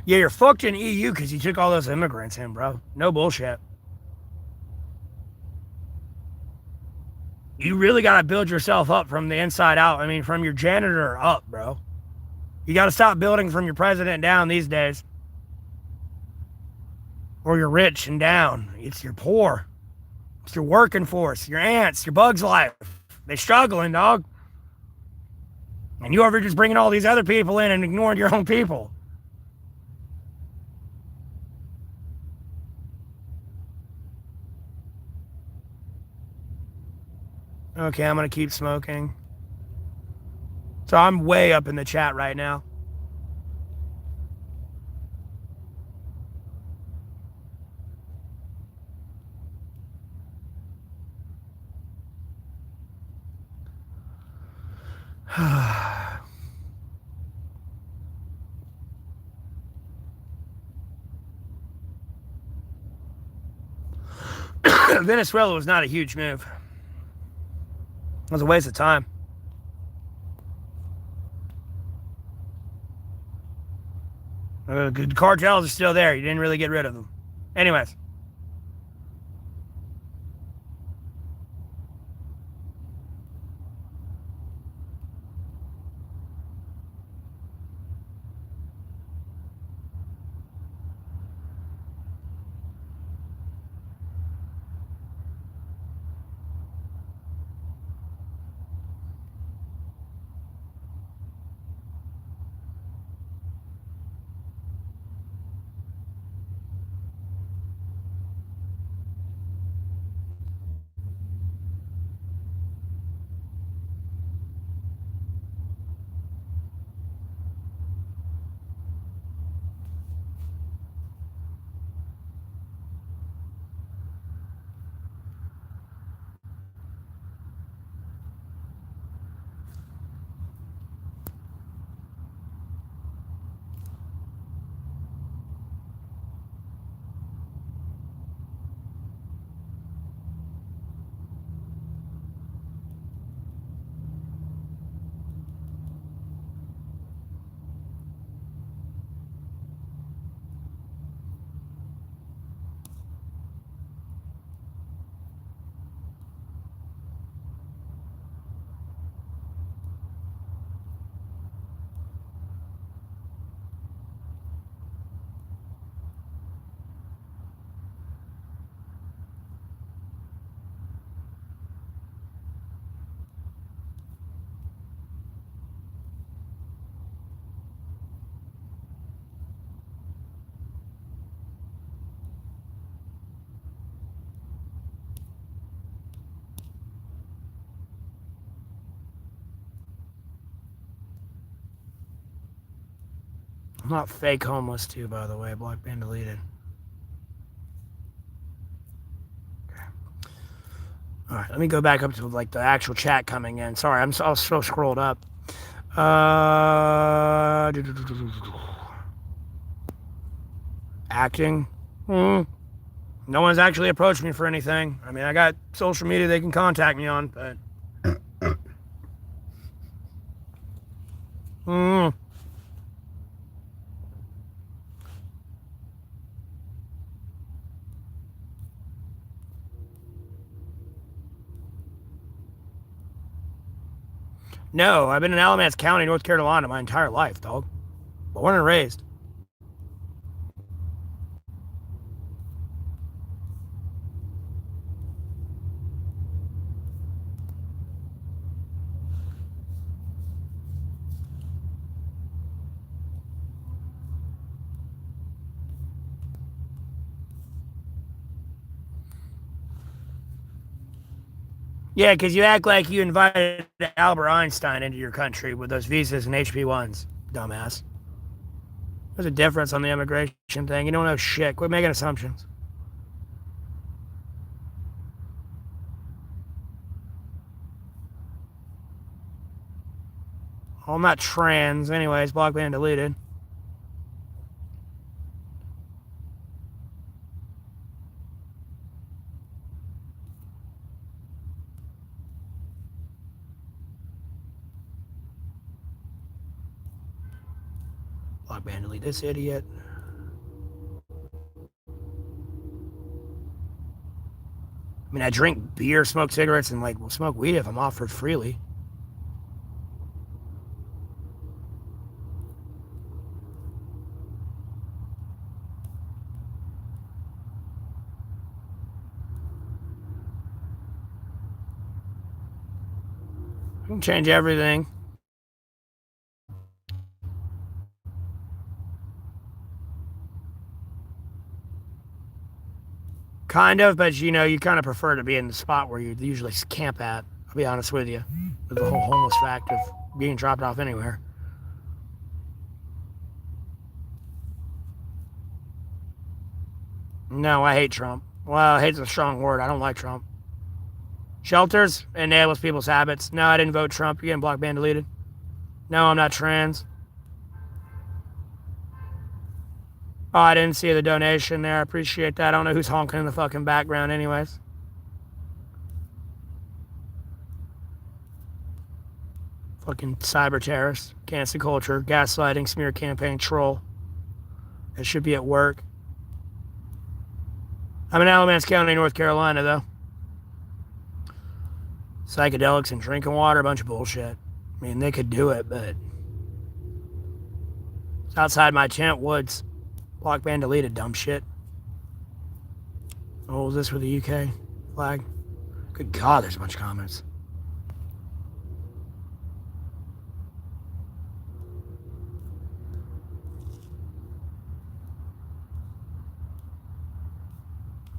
Yeah, you're fucked in EU because you took all those immigrants in, bro. No bullshit. You really got to build yourself up from the inside out. I mean, from your janitor up, bro. You got to stop building from your president down these days. Or you're rich and down. It's your poor. It's your working force, your ants, your bugs' life. They struggling, dog. And you over just bringing all these other people in and ignoring your own people. Okay, I'm going to keep smoking. So I'm way up in the chat right now. Venezuela was not a huge move. It was a waste of time. The cartels are still there. You didn't really get rid of them. Anyways. I'm not fake homeless too, by the way. Block being deleted. Okay. All right, let me go back up to like the actual chat coming in. Sorry, I was so scrolled up. Acting. No one's actually approached me for anything. I mean, I got social media they can contact me on, but. No, I've been in Alamance County, North Carolina my entire life, dog. Born and raised. Yeah, because you act like you invited Albert Einstein into your country with those visas and HP1s, dumbass. There's a difference on the immigration thing. You don't know shit. Quit making assumptions. Well, I'm not trans. Anyways, block ban deleted. Block ban delete this idiot. mean, I drink beer, smoke cigarettes, and will smoke weed if I'm offered freely. I can change everything. Kind of, but you kind of prefer to be in the spot where you usually camp at. I'll be honest with you, with the whole homeless fact of being dropped off anywhere. No, I hate Trump. Well, hate's a strong word. I don't like Trump. Shelters enables people's habits. No, I didn't vote Trump. You're getting blocked, banned, deleted. No, I'm not trans. Oh, I didn't see the donation there. I appreciate that. I don't know who's honking in the fucking background anyways. Fucking cyber terrorists, cancel culture, gaslighting, smear campaign, troll. It should be at work. I'm in Alamance County, North Carolina, though. Psychedelics and drinking water, a bunch of bullshit. I mean, they could do it, but it's outside my tent, woods. Block, ban, deleted, dumb shit. Oh, is this for the UK flag? Good God, there's a bunch of comments.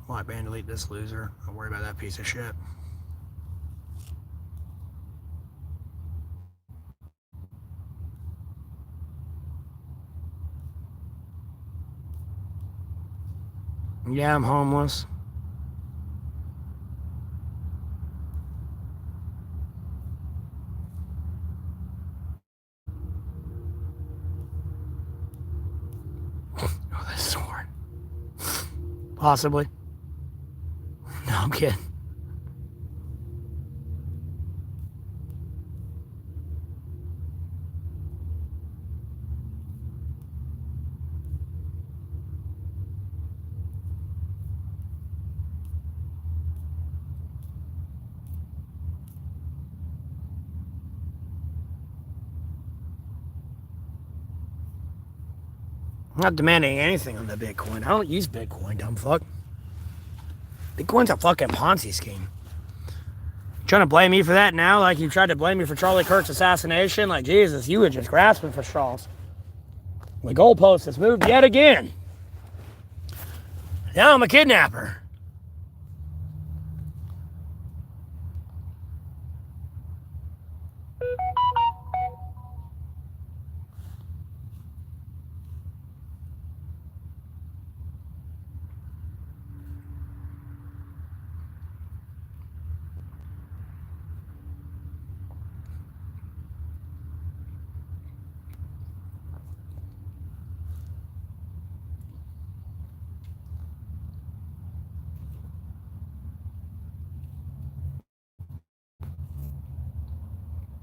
Block, ban, delete this loser. Don't worry about that piece of shit. Yeah, I'm homeless. Oh, this sword. Possibly. No, I'm kidding. I'm not demanding anything on the Bitcoin. I don't use Bitcoin, dumb fuck. Bitcoin's a fucking Ponzi scheme. Trying to blame me for that now, like you tried to blame me for Charlie Kirk's assassination? Like, Jesus, you were just grasping for straws. The goalpost has moved yet again. Now I'm a kidnapper.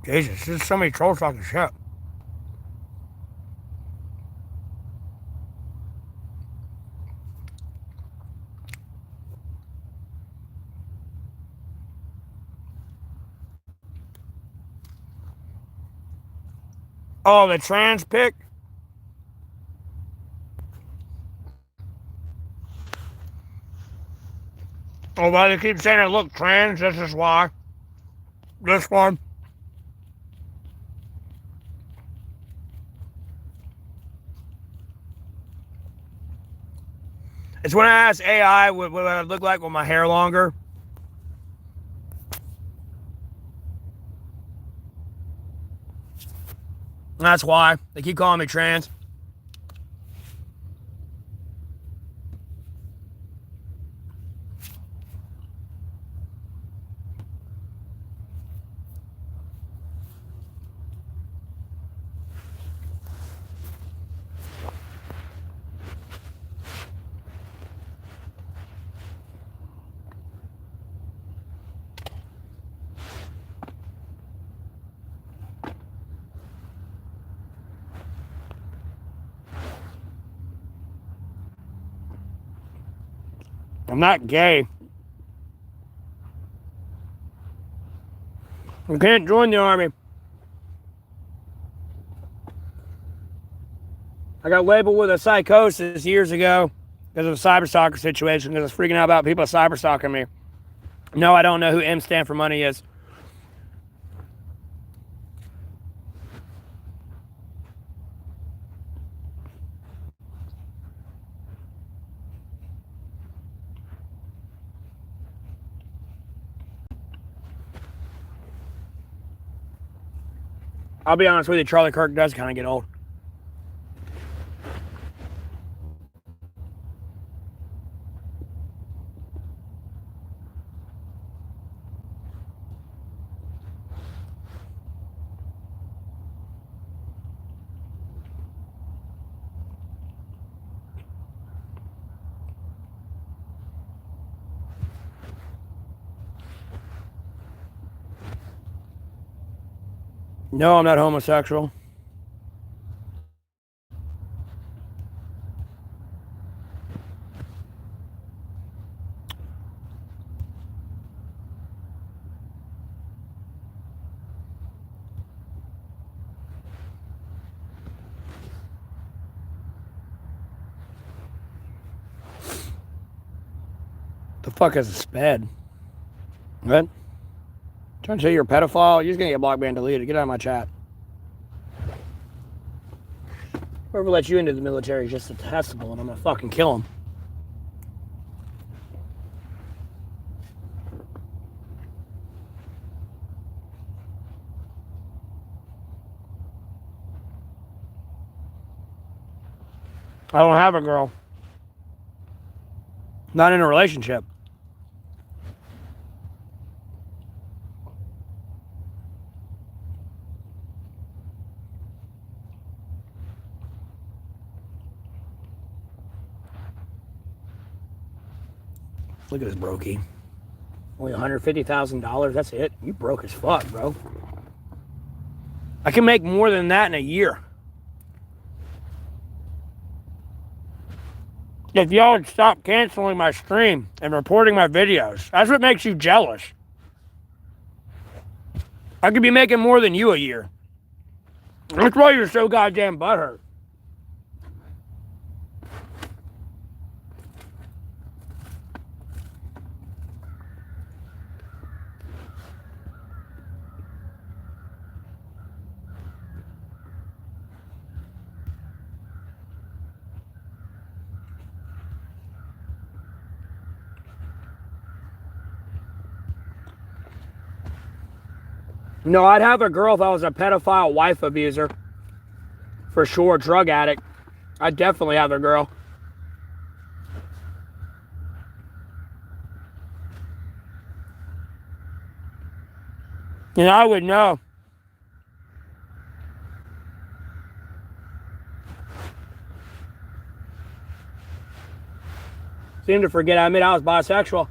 Jesus, there's so many trolls talking shit. Oh, the trans pic? Oh, well, they keep saying I look trans. This is why. This one. It's when I asked AI what I look like with my hair longer. That's why. They keep calling me trans. I'm not gay. You can't join the army. I got labeled with a psychosis years ago because of a cyberstalker situation because I was freaking out about people cyberstalking me. No, I don't know who M stand for money is. I'll be honest with you, Charlie Kirk does kind of get old. No, I'm not homosexual. The fuck is a sped? What? Trying to say you're a pedophile? You're just gonna get blocked and deleted. Get out of my chat. Whoever lets you into the military is just detestable, and I'm gonna fucking kill him. I don't have a girl. Not in a relationship. Look at this brokey. Only $150,000. That's it. You broke as fuck, bro. I can make more than that in a year. If y'all would stop canceling my stream and reporting my videos, that's what makes you jealous. I could be making more than you a year. That's why you're so goddamn butthurt. No, I'd have a girl if I was a pedophile wife abuser. For sure, drug addict. I'd definitely have a girl. And I would know. Seem to forget I admit I was bisexual.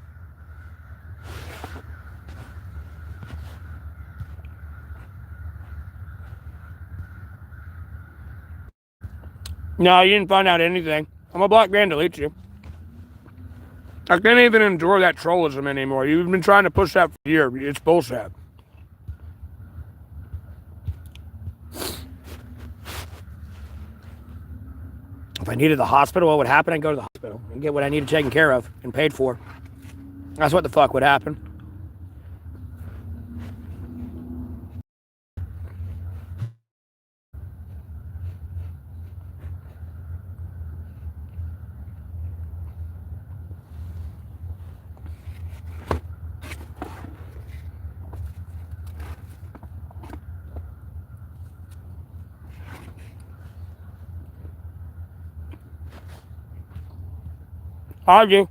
No, you didn't find out anything. I'm a black man, delete you. I can't even endure that trollism anymore. You've been trying to push that for years. It's bullshit. If I needed the hospital, what would happen? I'd go to the hospital and get what I needed taken care of and paid for. That's what the fuck would happen. How'd you?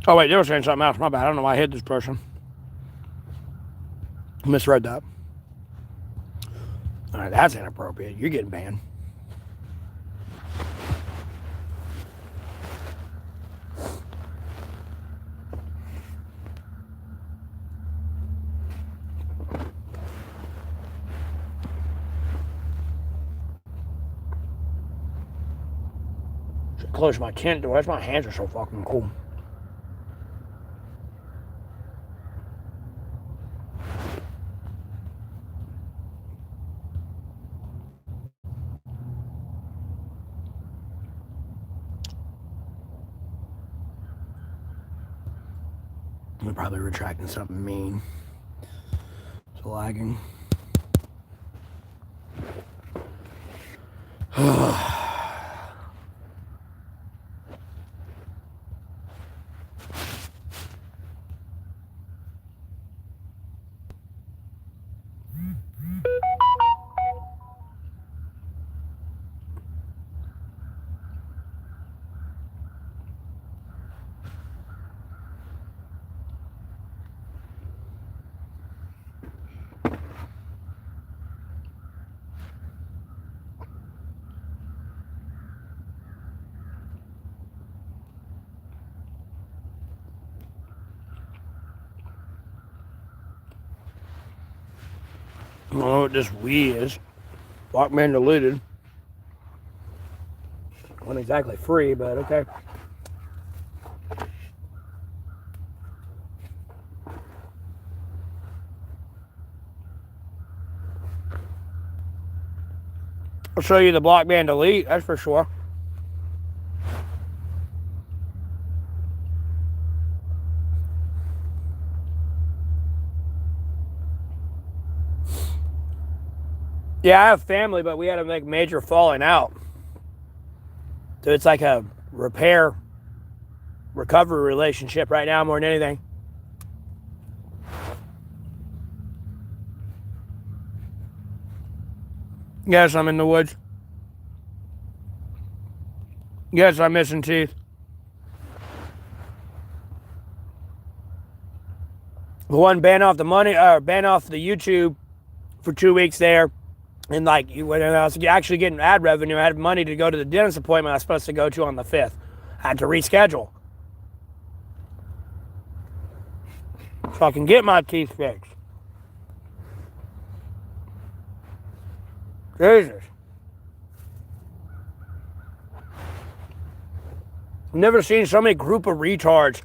Oh, wait, they were saying something else. My bad. I don't know why I hit this person. I misread that. All right, that's inappropriate. You're getting banned. Close my tent door. My hands are so fucking cool. I'm probably retracting something mean. It's lagging. I don't know what this we is. Walkman deleted. Wasn't exactly free, but okay. I'll show you the Blockman delete, that's for sure. Yeah, I have family, but we had to make major falling out. So it's like a recovery relationship right now more than anything. Yes, I'm in the woods. Yes, I'm missing teeth. The one ban off the money, ban off the YouTube for 2 weeks there. And like, when I was actually getting ad revenue, I had money to go to the dentist appointment I was supposed to go to on the 5th. I had to reschedule. So I can get my teeth fixed. Jesus. I've never seen so many group of retards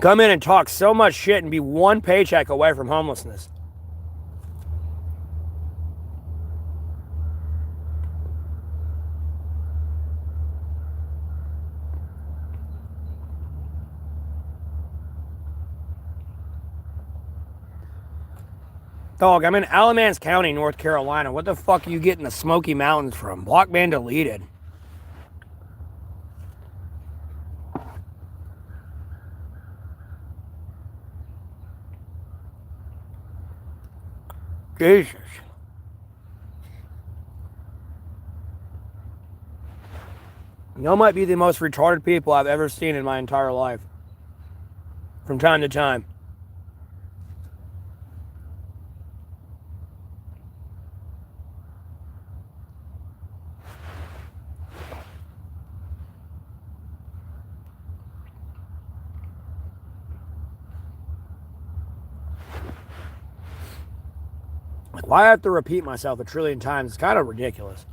come in and talk so much shit and be one paycheck away from homelessness. Dog, I'm in Alamance County, North Carolina. What the fuck are you getting the Smoky Mountains from? Blockman deleted. Jesus. Y'all might be the most retarded people I've ever seen in my entire life. From time to time. Why I have to repeat myself a trillion times? It's kind of ridiculous.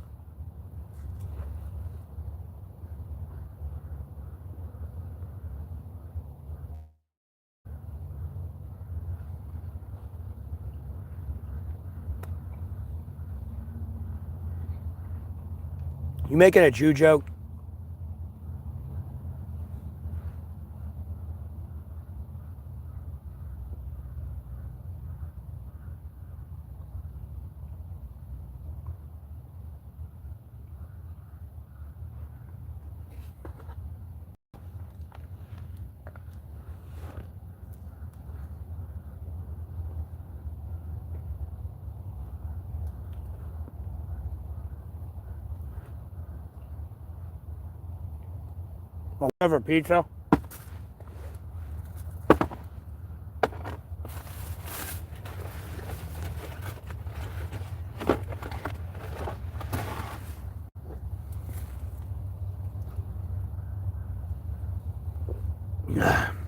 You making a Jew joke? Whatever, pizza.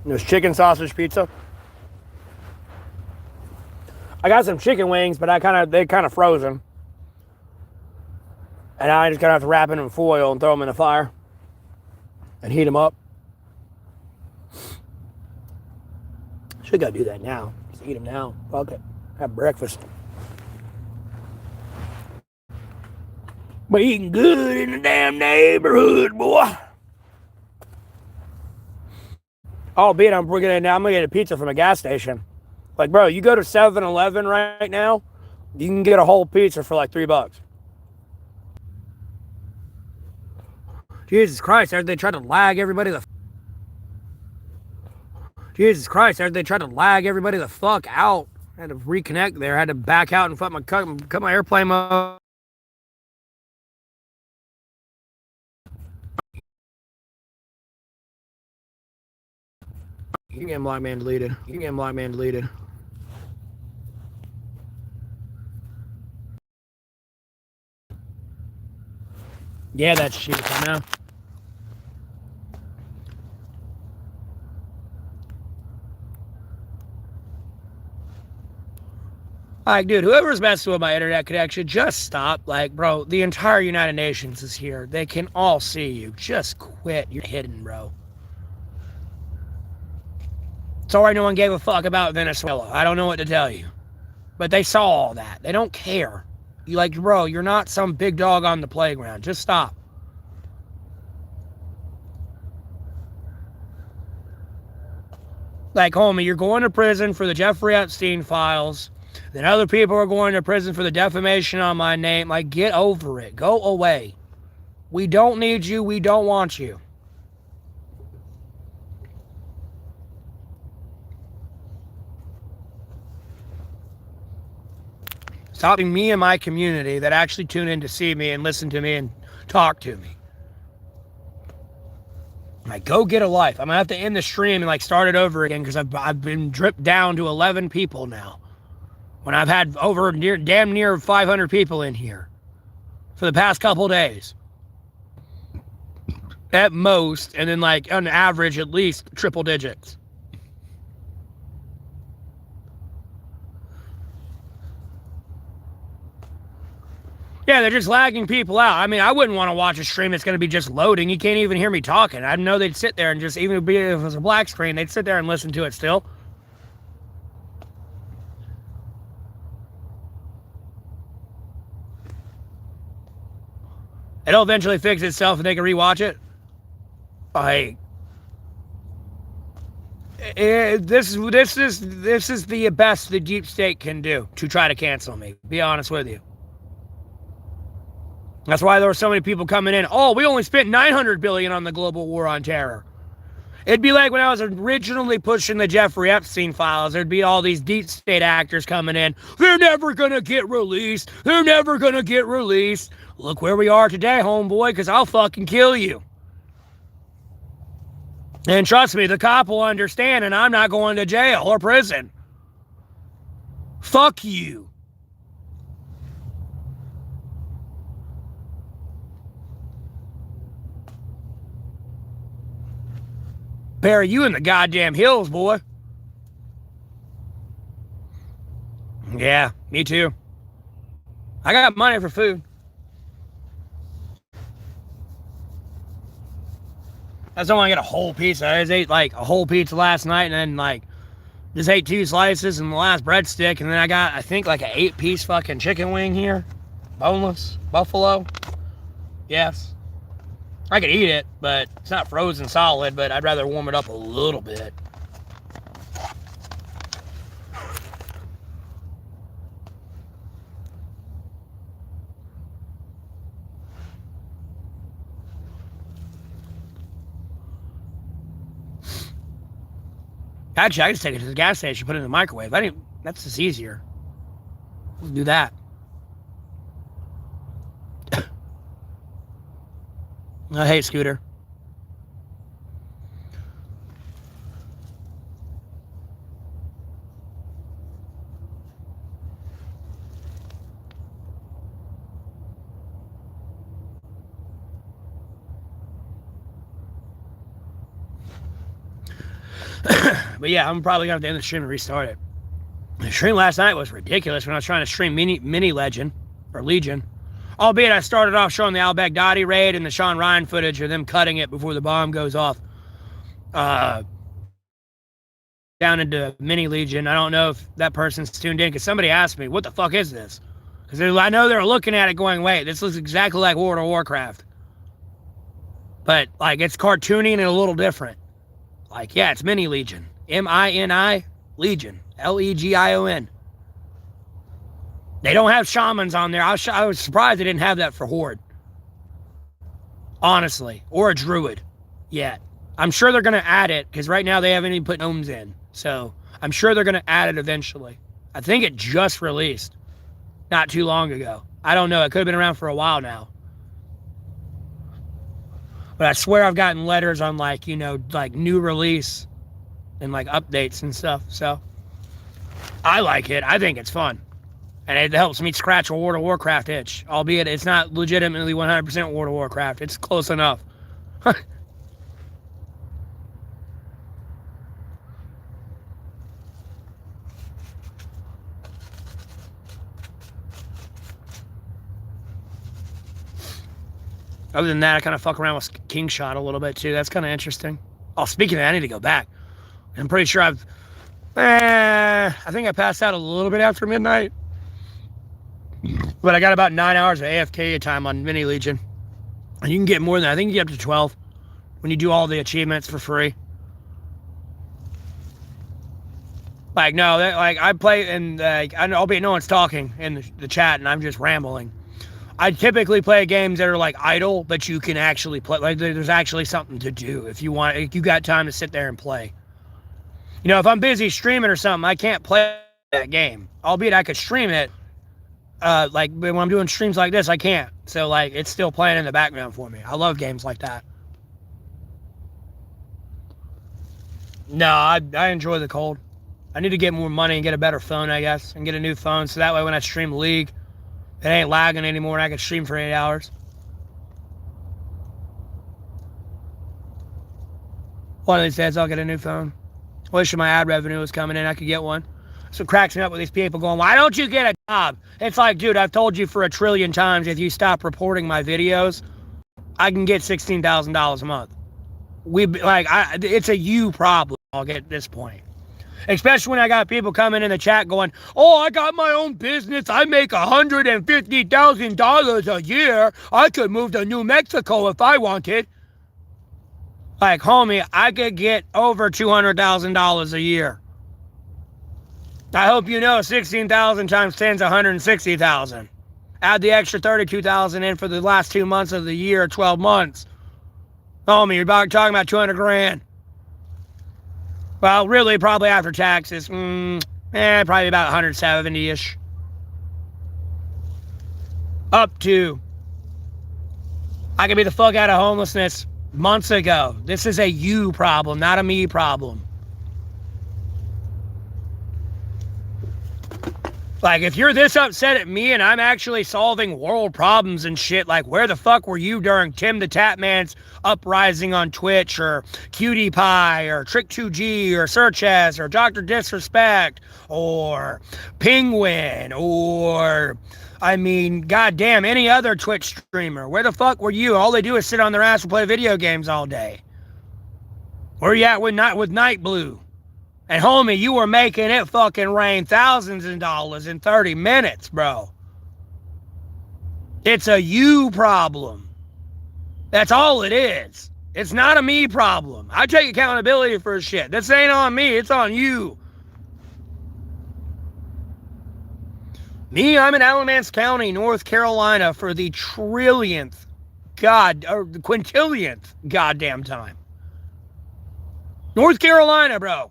There's chicken sausage pizza. I got some chicken wings, but they're kind of frozen. And I just gotta have to wrap it in foil and throw them in the fire. and heat them up. Should go do that now. Just eat them now. Fuck it. Have breakfast. But eating good in the damn neighborhood, boy. Albeit I'm gonna get a pizza from a gas station. Like, bro, you go to 7-Eleven right now, you can get a whole pizza for like $3. Jesus Christ, they tried to lag everybody the fuck out. I had to reconnect there. I had to back out and cut my airplane mode. You can get Black Man deleted. Yeah, that's cheap, I know. Like, dude, whoever's messing with my internet connection, just stop. Like, bro, the entire United Nations is here. They can all see you. Just quit. You're hidden, bro. Sorry no one gave a fuck about Venezuela. I don't know what to tell you. But they saw all that. They don't care. You like, bro, you're not some big dog on the playground. Just stop. Like, homie, you're going to prison for the Jeffrey Epstein files. Then other people are going to prison for the defamation on my name. Like, get over it. Go away. We don't need you. We don't want you. Stopping me and my community that actually tune in to see me and listen to me and talk to me. Like, go get a life. I'm going to have to end the stream and, like, start it over again because I've been dripped down to 11 people now. When I've had damn near 500 people in here for the past couple days. At most, and then, like, on average, at least triple digits. Yeah, they're just lagging people out. I mean, I wouldn't want to watch a stream that's going to be just loading. You can't even hear me talking. I know they'd sit there and just, even if it was a black screen, they'd sit there and listen to it still. It'll eventually fix itself and they can rewatch it. Like, this is the best the deep state can do to try to cancel me. Be honest with you. That's why there were so many people coming in. Oh, we only spent $900 billion on the global war on terror. It'd be like when I was originally pushing the Jeffrey Epstein files. There'd be all these deep state actors coming in. They're never gonna get released. They're never gonna get released. Look where we are today, homeboy, because I'll fucking kill you. And trust me, the cop will understand, and I'm not going to jail or prison. Fuck you. Bury you in the goddamn hills, boy. Yeah, me too. I got money for food. I just don't want to get a whole pizza. I just ate like a whole pizza last night and then like just ate 2 slices and the last breadstick. And then I got, I think, like an 8-piece fucking chicken wing here. Boneless. Buffalo. Yes. I could eat it, but it's not frozen solid, but I'd rather warm it up a little bit. Actually, I just take it to the gas station, put it in the microwave. That's just easier. Let's do that. I hate Scooter. But yeah, I'm probably going to have to end the stream and restart it. The stream last night was ridiculous when I was trying to stream Mini Legend, or Legion. Albeit I started off showing the al-Baghdadi raid and the Sean Ryan footage of them cutting it before the bomb goes off. Down into Mini Legion. I don't know if that person's tuned in because somebody asked me, what the fuck is this? Because I know they're looking at it going, wait, this looks exactly like World of Warcraft. But, like, it's cartoony and a little different. Like, yeah, it's Mini Legion. M-I-N-I, Legion. L-E-G-I-O-N. They don't have shamans on there. I was surprised they didn't have that for Horde. Honestly. Or a druid. Yet. I'm sure they're going to add it, because right now they haven't even put gnomes in. So, I'm sure they're going to add it eventually. I think it just released. Not too long ago. I don't know. It could have been around for a while now. But I swear I've gotten letters on, like, you know, like, new release and, like, updates and stuff. So, I like it. I think it's fun. And it helps me scratch a World of Warcraft itch. Albeit it's not legitimately 100% World of Warcraft. It's close enough. Other than that, I kind of fuck around with King Shot a little bit too. That's kind of interesting. Oh, speaking of that, I need to go back. I'm pretty sure I think I passed out a little bit after midnight. But I got about 9 hours of AFK time on Mini Legion. And you can get more than that. I think you get up to 12 when you do all the achievements for free. Like, no, like, I play, and albeit no one's talking in the chat, and I'm just rambling. I typically play games that are like idle, but you can actually play. Like, there's actually something to do if you want. If you got time to sit there and play. You know, if I'm busy streaming or something, I can't play that game. Albeit I could stream it. Like when I'm doing streams like this, I can't. So like, it's still playing in the background for me. I love games like that. No, I enjoy the cold. I need to get more money and get a better phone, I guess, and get a new phone so that way when I stream League, it ain't lagging anymore and I can stream for 8 hours. One of these days I'll get a new phone. Wish my ad revenue was coming in, I could get one. So it cracks me up with these people going, why don't you get a job? It's like, dude, I've told you for 1 trillion times, if you stop reporting my videos, I can get $16,000 a month. It's a you problem, I'll get at this point. Especially when I got people coming in the chat going, oh, I got my own business. I make $150,000 a year. I could move to New Mexico if I wanted. Like, homie, I could get over $200,000 a year. I hope you know 16,000 times 10 is 160,000. Add the extra 32,000 in for the last 2 months of the year, 12 months. Homie, you're talking about 200 grand. Well, really, probably after taxes, probably about 170-ish. Up to. I could be the fuck out of homelessness months ago. This is a you problem, not a me problem. Like, if you're this upset at me and I'm actually solving world problems and shit, like, where the fuck were you during Tim the Tatman's uprising on Twitch, or Cutie Pie, or Trick2G, or Search S, or Dr. Disrespect, or Penguin, or, I mean, goddamn, any other Twitch streamer? Where the fuck were you? All they do is sit on their ass and play video games all day. Where you at with Night Blue? And homie, you were making it fucking rain thousands of dollars in 30 minutes, bro. It's a you problem. That's all it is. It's not a me problem. I take accountability for shit. This ain't on me, it's on you. Me, I'm in Alamance County, North Carolina for the trillionth, the quintillionth goddamn time. North Carolina, bro.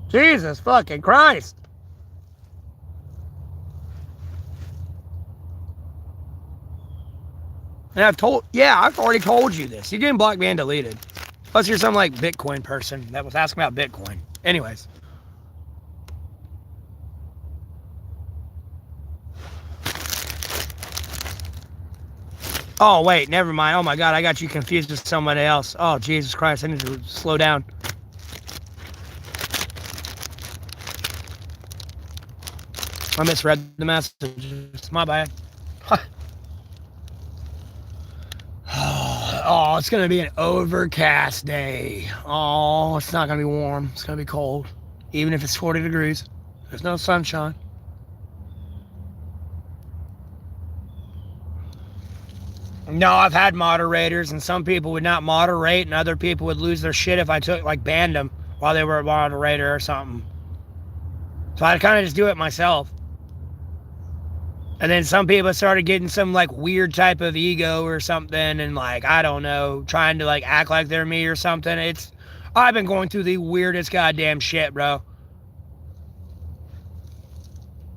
Jesus fucking Christ. And I've already told you this. You're getting blocked, man, deleted. Unless you're some like Bitcoin person that was asking about Bitcoin. Anyways. Oh, wait, never mind. Oh my God, I got you confused with somebody else. Oh, Jesus Christ, I need to slow down. I misread the messages. My bad. Oh, it's going to be an overcast day. Oh, it's not going to be warm. It's going to be cold. Even if it's 40 degrees. There's no sunshine. No, I've had moderators, and some people would not moderate, and other people would lose their shit if I took, like, banned them while they were a moderator or something. So I'd kind of just do it myself. And then some people started getting some, like, weird type of ego or something, and, like, I don't know, trying to, like, act like they're me or something. I've been going through the weirdest goddamn shit, bro.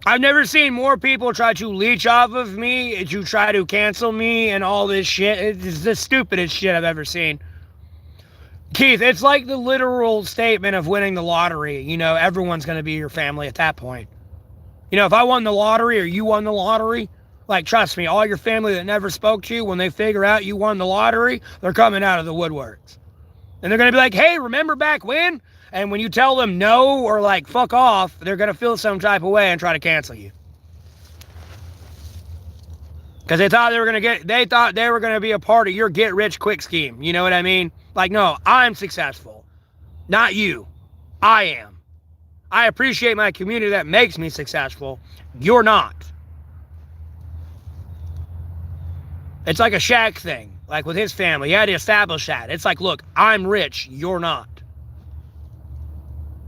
I've never seen more people try to leech off of me, to try to cancel me and all this shit. It's the stupidest shit I've ever seen. Keith, it's like the literal statement of winning the lottery. You know, everyone's going to be your family at that point. You know, if I won the lottery or you won the lottery, like, trust me, all your family that never spoke to you, when they figure out you won the lottery, they're coming out of the woodworks. And they're going to be like, hey, remember back when? And when you tell them no or, like, fuck off, they're going to feel some type of way and try to cancel you. Because they thought they were going to be a part of your get-rich-quick scheme. You know what I mean? Like, no, I'm successful. Not you. I am. I appreciate my community that makes me successful. You're not. It's like a Shaq thing. Like with his family. He had to establish that. It's like, look, I'm rich. You're not.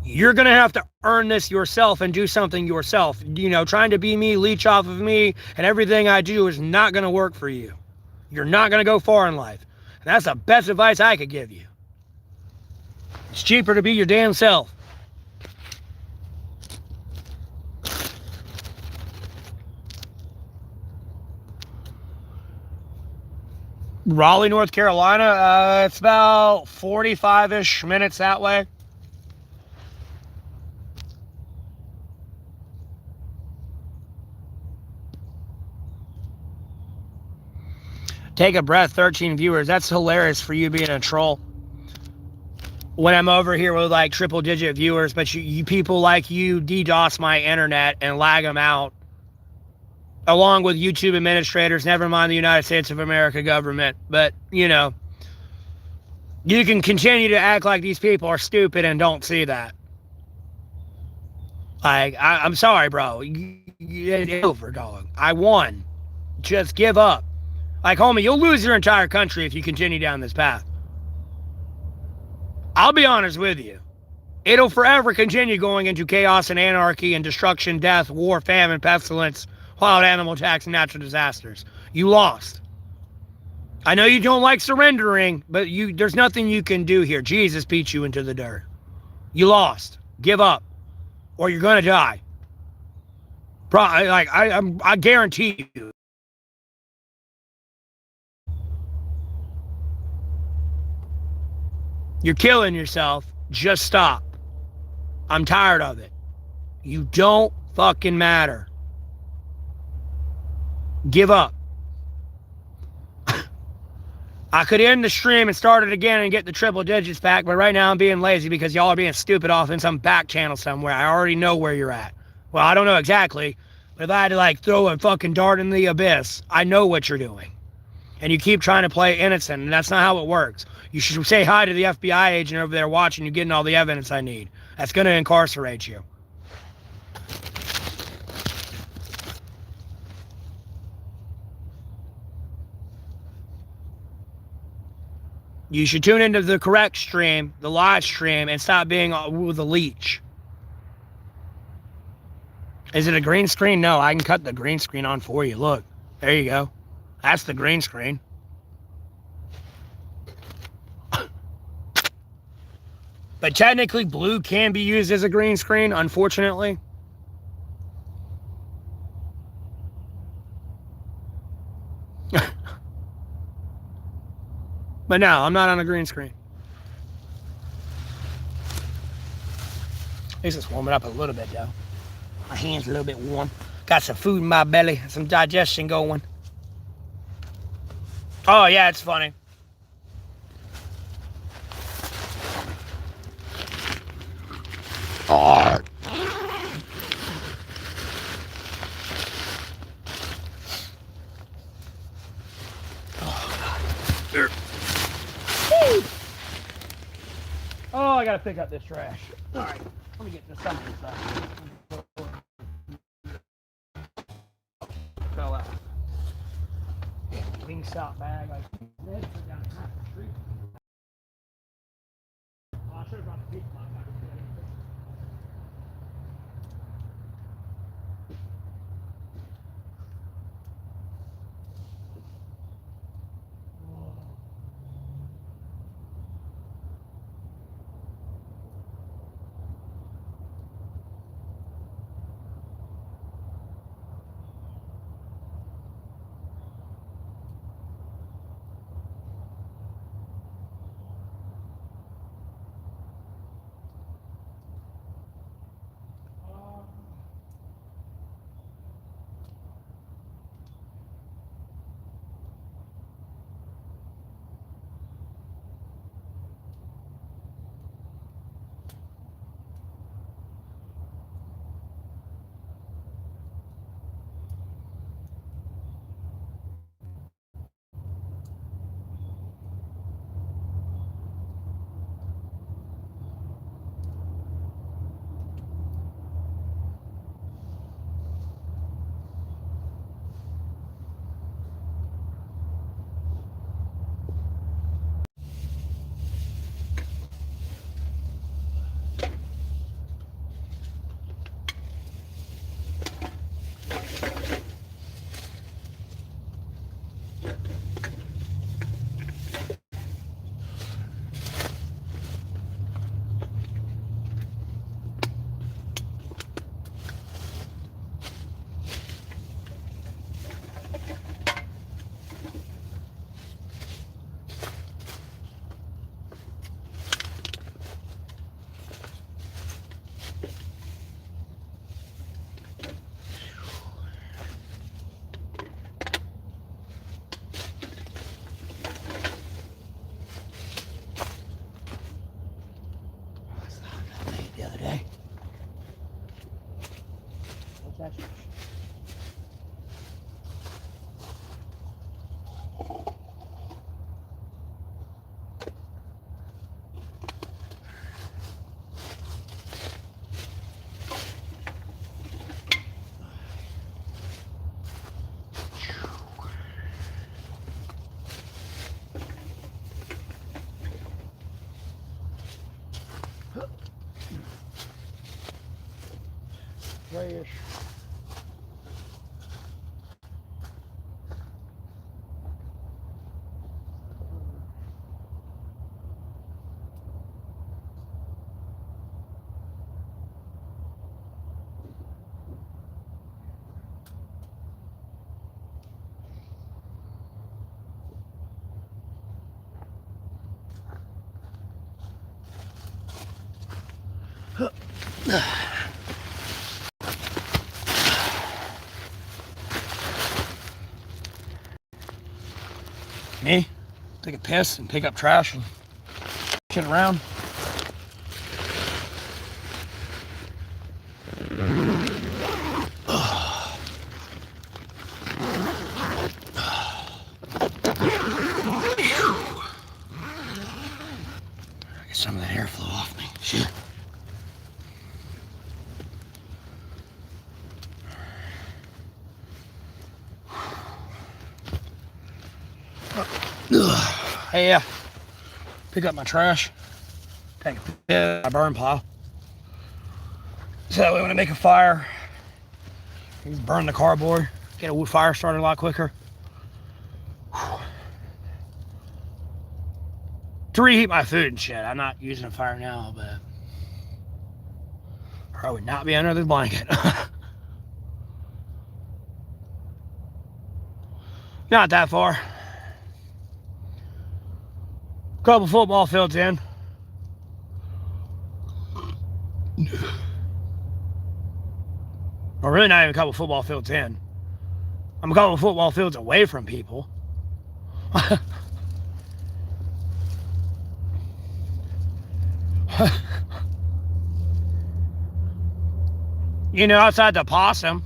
You're going to have to earn this yourself and do something yourself. You know, trying to be me, leech off of me, and everything I do is not going to work for you. You're not going to go far in life. And that's the best advice I could give you. It's cheaper to be your damn self. Raleigh, North Carolina, it's about 45-ish minutes that way. Take a breath, 13 viewers. That's hilarious for you being a troll. When I'm over here with like triple digit viewers, but you people like you DDoS my internet and lag them out. Along with YouTube administrators, never mind the United States of America government. But, you know, you can continue to act like these people are stupid and don't see that. Like, I'm sorry, bro. It's over, dog. I won. Just give up. Like, homie, you'll lose your entire country if you continue down this path. I'll be honest with you. It'll forever continue going into chaos and anarchy and destruction, death, war, famine, pestilence, wild animal attacks, and natural disasters. You lost. I know you don't like surrendering, but there's nothing you can do here. Jesus beat you into the dirt. You lost. Give up. Or you're going to die. I guarantee you. You're killing yourself. Just stop. I'm tired of it. You don't fucking matter. Give up. I could end the stream and start it again and get the triple digits back, but right now I'm being lazy because y'all are being stupid off in some back channel somewhere. I already know where you're at. Well, I don't know exactly, but if I had to like throw a fucking dart in the abyss, I know what you're doing. And you keep trying to play innocent, and that's not how it works. You should say hi to the FBI agent over there watching you, getting all the evidence I need. That's going to incarcerate you. You should tune into the correct stream, the live stream, and stop being with a leech. Is it a green screen? No, I can cut the green screen on for you. Look, there you go. That's the green screen. But technically, blue can be used as a green screen, unfortunately. But no, I'm not on a green screen. At least it's warming up a little bit, though. My hand's a little bit warm. Got some food in my belly, some digestion going. Oh, yeah, it's funny. There. Woo! Oh, I gotta pick up this trash. All right, let me get this something stuff. Fell out. Wing stop bag. I put down half the street. Oh, I should have brought the pizza box. The other day. What's that? Grayish. Me? Take a piss and pick up trash and shit around. Get some of that airflow off me. Shit. Hey, yeah. Pick up my trash. Take a piss. My burn pile. So that way when I make a fire, you can burn the cardboard. Get a wood fire started a lot quicker. To reheat my food and shit. I'm not using a fire now, but I would not be under the blanket. Not that far. Couple football fields in. Or really not even a couple football fields in. I'm a couple football fields away from people. You know, outside the possum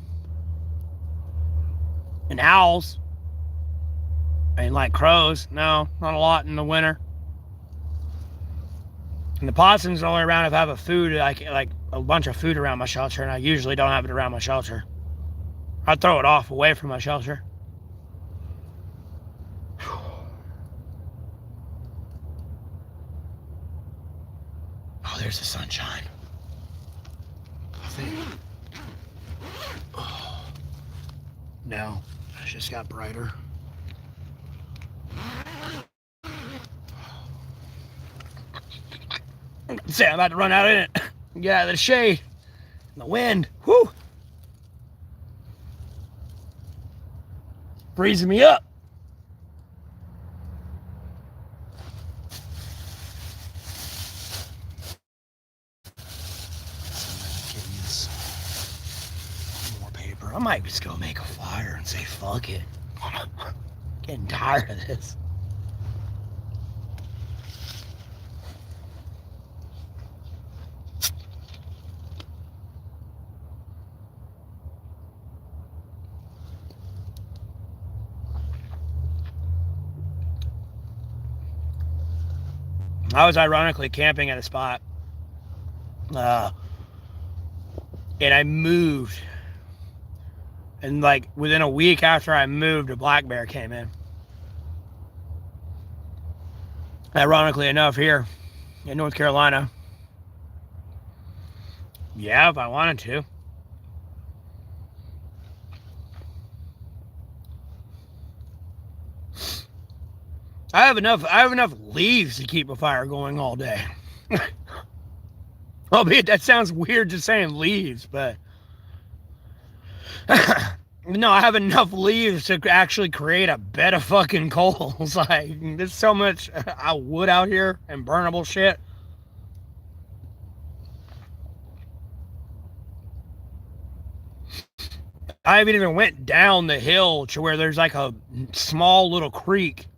and owls mean, like crows, no, not a lot in the winter. And the possums are only around if I have a food, like a bunch of food around my shelter, and I usually don't have it around my shelter. I throw it off away from my shelter. Oh, there's the sunshine. I think. Oh. No, it just got brighter. Say, I'm about to run out in it. Get out of the shade. The wind. Whoo! Freezing me up. More paper. I might just go make a fire and say fuck it. Getting tired of this. I was ironically camping at a spot, and I moved, and like within a week after I moved, a black bear came in. Ironically enough, here in North Carolina. Yeah, if I wanted to. I have enough leaves to keep a fire going all day. Albeit that sounds weird just saying leaves, but no, I have enough leaves to actually create a bed of fucking coals. Like, there's so much wood out here and burnable shit. I haven't even went down the hill to where there's like a small little creek.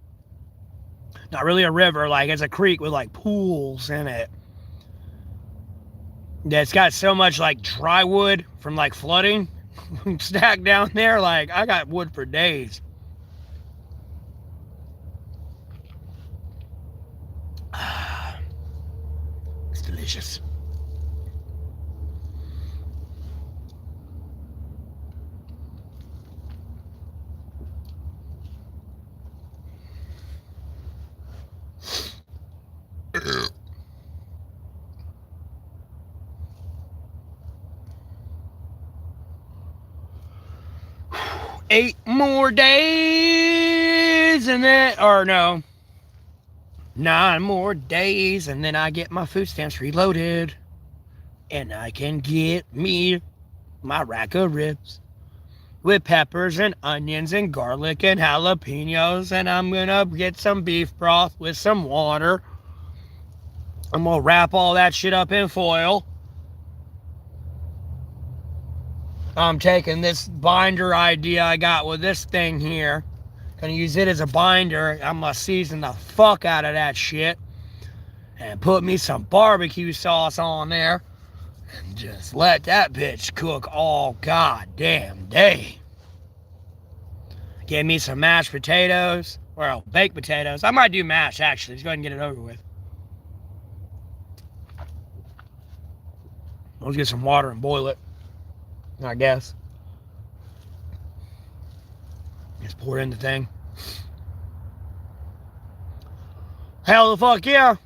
Not really a river, like it's a creek with like pools in it. That's got so much like dry wood from like flooding stacked down there. Like, I got wood for days. It's delicious. Eight more days and then, or no, 9 more days and then I get my food stamps reloaded and I can get me my rack of ribs with peppers and onions and garlic and jalapenos, and I'm gonna get some beef broth with some water. I'm gonna wrap all that shit up in foil. I'm taking this binder idea I got with this thing here. Gonna use it as a binder. I'm gonna season the fuck out of that shit. And put me some barbecue sauce on there. And just let that bitch cook all goddamn day. Get me some mashed potatoes. Well, baked potatoes. I might do mash actually. Just go ahead and get it over with. Let's get some water and boil it, I guess. Just pour it in the thing. Hell the fuck yeah.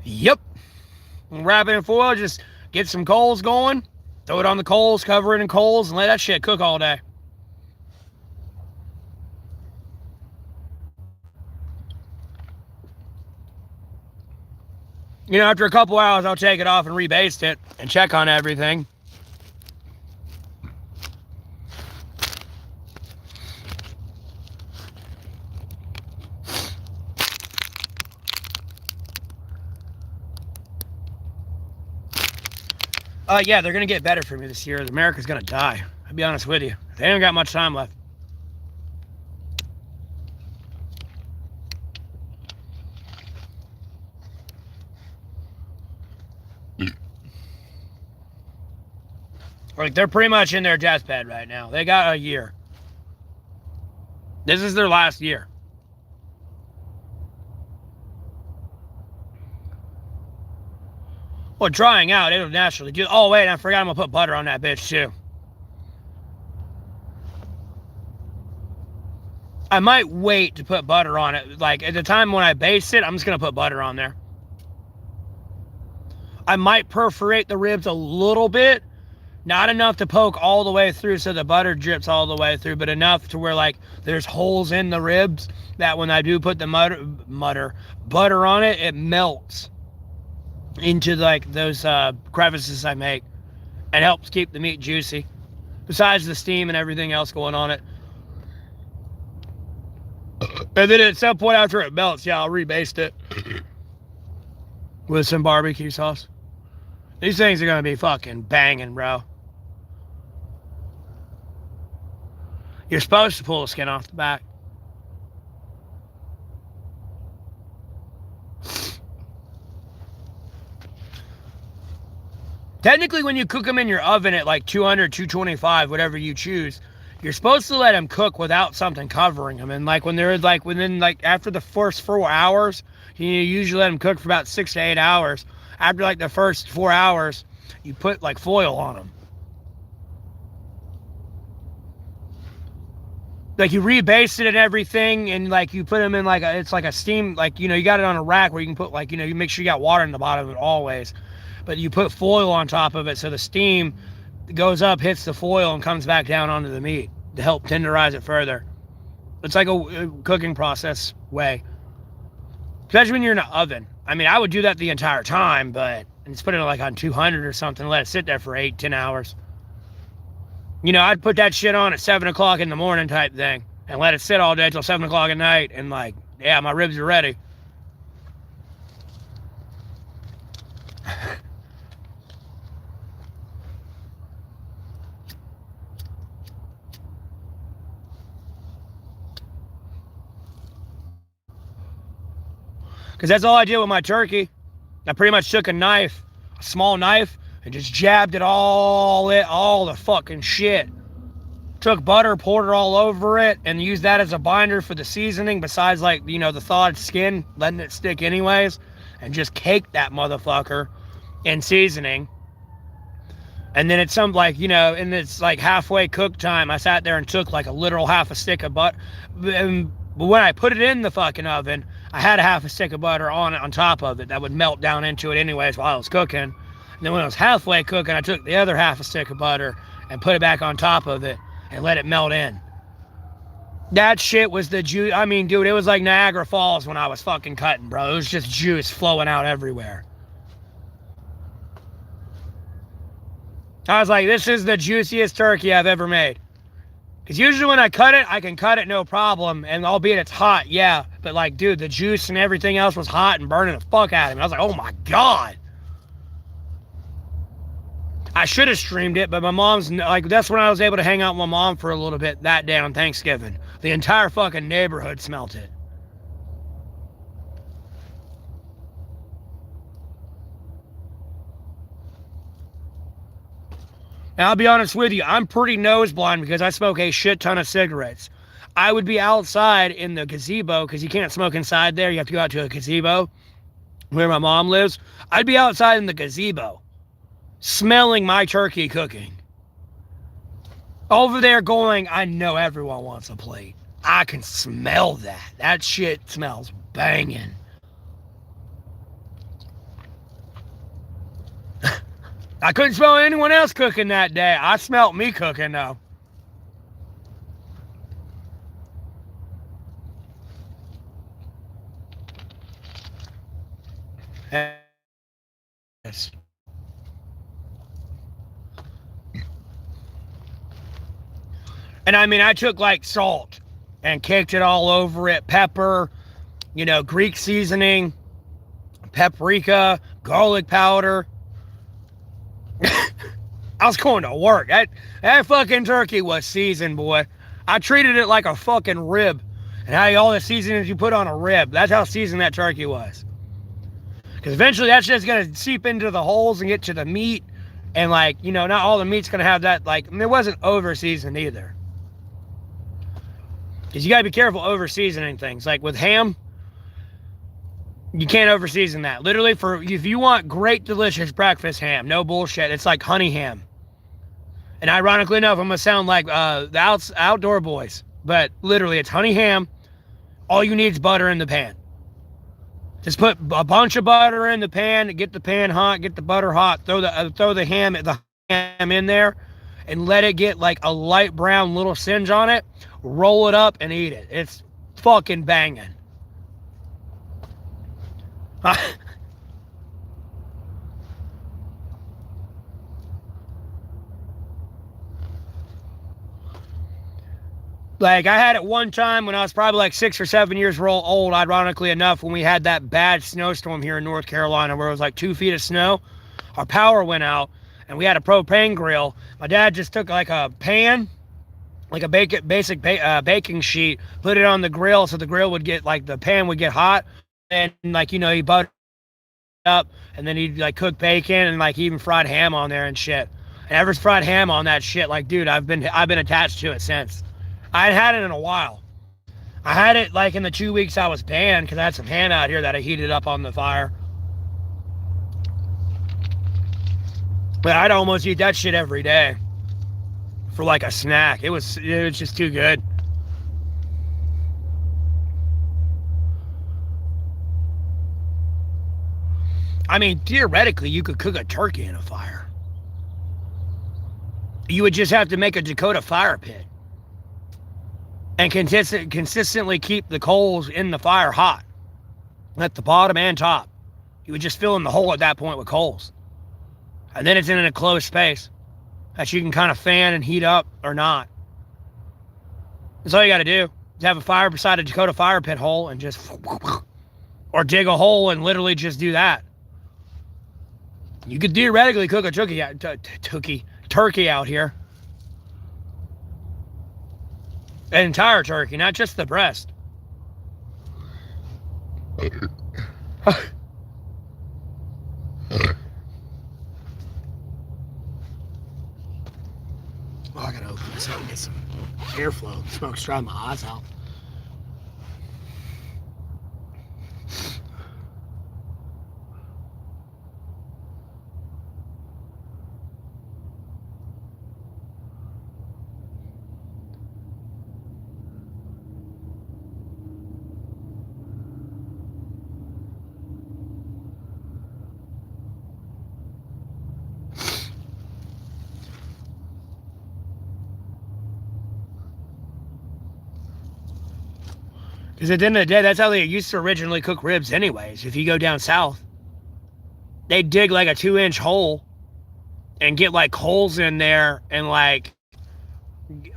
Yep. Wrap it in foil, just get some coals going, throw it on the coals, cover it in coals, and let that shit cook all day. You know, after a couple hours, I'll take it off and rebaste it and check on everything. Yeah, they're going to get better for me this year. America's going to die. I'll be honest with you. They ain't got much time left. Like, they're pretty much in their deathbed right now. They got a year. This is their last year. Well, drying out, it'll naturally do. Oh, wait, I forgot I'm going to put butter on that bitch, too. I might wait to put butter on it. Like, at the time when I baste it, I'm just going to put butter on there. I might perforate the ribs a little bit. Not enough to poke all the way through so the butter drips all the way through, but enough to where, like, there's holes in the ribs that when I do put the butter on it, it melts into, like, those crevices I make and helps keep the meat juicy. Besides the steam and everything else going on it. And then at some point after it melts, yeah, I'll rebaste it with some barbecue sauce. These things are going to be fucking banging, bro. You're supposed to pull the skin off the back. Technically, when you cook them in your oven at like 200, 225, whatever you choose, you're supposed to let them cook without something covering them. And like when they're like within like after the first 4 hours, you usually let them cook for about 6 to 8 hours. After like the first 4 hours, you put like foil on them. Like you rebaste it and everything, and like you put them in like it's like a steam, like, you know, you got it on a rack where you can put like, you know, you make sure you got water in the bottom of it always. But you put foil on top of it so the steam goes up, hits the foil, and comes back down onto the meat to help tenderize it further. It's like a cooking process way. Especially when you're in an oven. I mean, I would do that the entire time, but just put it like on 200 or something, let it sit there for 8-10 hours. You know, I'd put that shit on at 7 o'clock in the morning type thing and let it sit all day till 7 o'clock at night, and like, yeah, my ribs are ready. Because that's all I did with my turkey. I pretty much took a knife, a small knife, and just jabbed it all the fucking shit. Took butter, poured it all over it, and used that as a binder for the seasoning, besides, like, you know, the thawed skin, letting it stick anyways, and just caked that motherfucker in seasoning. And then it's some, like, you know, in this, like, halfway cook time, I sat there and took, like, a literal half a stick of butter. But when I put it in the fucking oven, I had a half a stick of butter on top of it that would melt down into it anyways while I was cooking. And then when I was halfway cooking, I took the other half a stick of butter and put it back on top of it and let it melt in. That shit was the juice. I mean, dude, it was like Niagara Falls when I was fucking cutting, bro. It was just juice flowing out everywhere. I was like, this is the juiciest turkey I've ever made. Because usually when I cut it, I can cut it no problem, and albeit it's hot, yeah. But like, dude, the juice and everything else was hot and burning the fuck out of me. I was like, oh my God. I should have streamed it, but my mom's, like, that's when I was able to hang out with my mom for a little bit that day on Thanksgiving. The entire fucking neighborhood smelt it. Now, I'll be honest with you, I'm pretty nose blind because I smoke a shit ton of cigarettes. I would be outside in the gazebo, because you can't smoke inside there. You have to go out to a gazebo where my mom lives. I'd be outside in the gazebo, smelling my turkey cooking. Over there going, I know everyone wants a plate. I can smell that. That shit smells banging. I couldn't smell anyone else cooking that day. I smelt me cooking, though. Yes. And I mean, I took like salt and caked it all over it. Pepper, you know, Greek seasoning, paprika, garlic powder. I was going to work. That fucking turkey was seasoned, boy. I treated it like a fucking rib. And how all the seasonings you put on a rib. That's how seasoned that turkey was. Because eventually that shit's going to seep into the holes and get to the meat. And like, you know, not all the meat's going to have that, like, I mean, it wasn't over seasoned either. Because you got to be careful over seasoning things. Like with ham, you can't over season that. Literally, if you want great, delicious breakfast ham, no bullshit, it's like honey ham. And ironically enough, I'm going to sound like the outdoor boys. But literally, it's honey ham. All you need is butter in the pan. Just put a bunch of butter in the pan, get the pan hot, get the butter hot, throw the ham in there, and let it get like a light brown little singe on it. Roll it up and eat it. It's fucking banging. Like, I had it one time when I was probably like 6 or 7 years old, ironically enough, when we had that bad snowstorm here in North Carolina where it was like 2 feet of snow. Our power went out, and we had a propane grill. My dad just took like a pan, like a basic baking sheet, put it on the grill so the grill would get, like, the pan would get hot, and, like, you know, he buttered it up, and then he'd, like, cook bacon, and, like, he even fried ham on there and shit. And ever fried ham on that shit, like, dude, I've been attached to it since. I had it in a while. I had it like in the 2 weeks I was banned because I had some ham out here that I heated up on the fire. But I'd almost eat that shit every day for like a snack. It was just too good. I mean, theoretically, you could cook a turkey in a fire. You would just have to make a Dakota fire pit. And consistently keep the coals in the fire hot. At the bottom and top. You would just fill in the hole at that point with coals. And then it's in a closed space that you can kind of fan and heat up or not. That's all you got to do. Is have a fire beside a Dakota fire pit hole and just... Or dig a hole and literally just do that. You could theoretically cook a turkey out here. An entire turkey, not just the breast. Oh, I gotta open this up and get some airflow. The smoke's driving my eyes out. Because at the end of the day, that's how they used to originally cook ribs anyways. If you go down south, they dig like a 2-inch hole and get like holes in there and like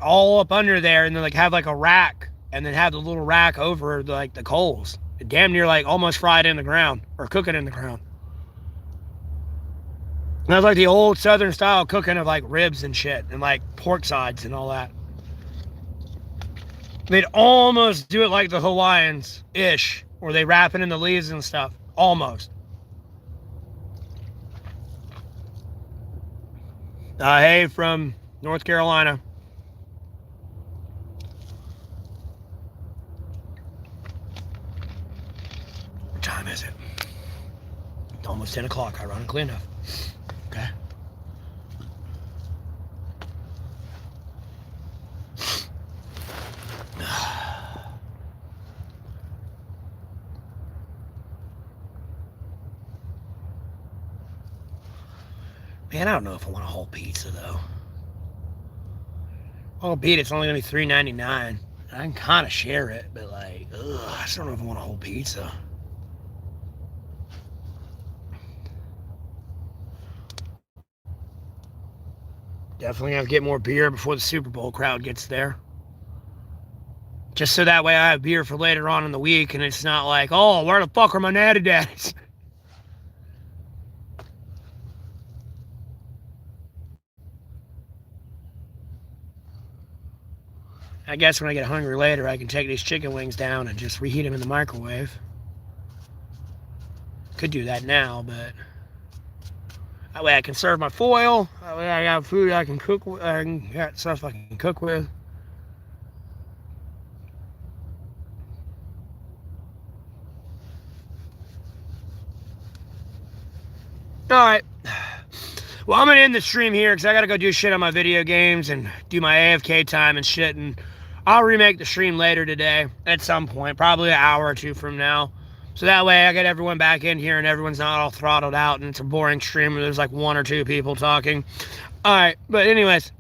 all up under there, and then like have like a rack, and then have the little rack over the, like the coals. Damn near like almost fried in the ground or cooking in the ground. And that's like the old southern style cooking of like ribs and shit and like pork sides and all that. They'd almost do it like the Hawaiians-ish, where they wrap it in the leaves and stuff. Almost. Hey, from North Carolina. What time is it? It's almost 10 o'clock, ironically enough. Okay. Man, I don't know if I want a whole pizza, though. Whole pizza, it's only going to be $3.99. I can kind of share it, but like, I just don't know if I want a whole pizza. Definitely have to get more beer before the Super Bowl crowd gets there. Just so that way I have beer for later on in the week, and it's not like, oh, where the fuck are my natty daddies? I guess when I get hungry later, I can take these chicken wings down and just reheat them in the microwave. Could do that now, but that way I can serve my foil. That way I got food I can cook with. I got stuff I can cook with. Alright. Well, I'm going to end the stream here because I got to go do shit on my video games and do my AFK time and shit. And I'll remake the stream later today at some point, probably an hour or two from now. So that way I get everyone back in here and everyone's not all throttled out and it's a boring stream where there's like 1 or 2 people talking. Alright, but anyways,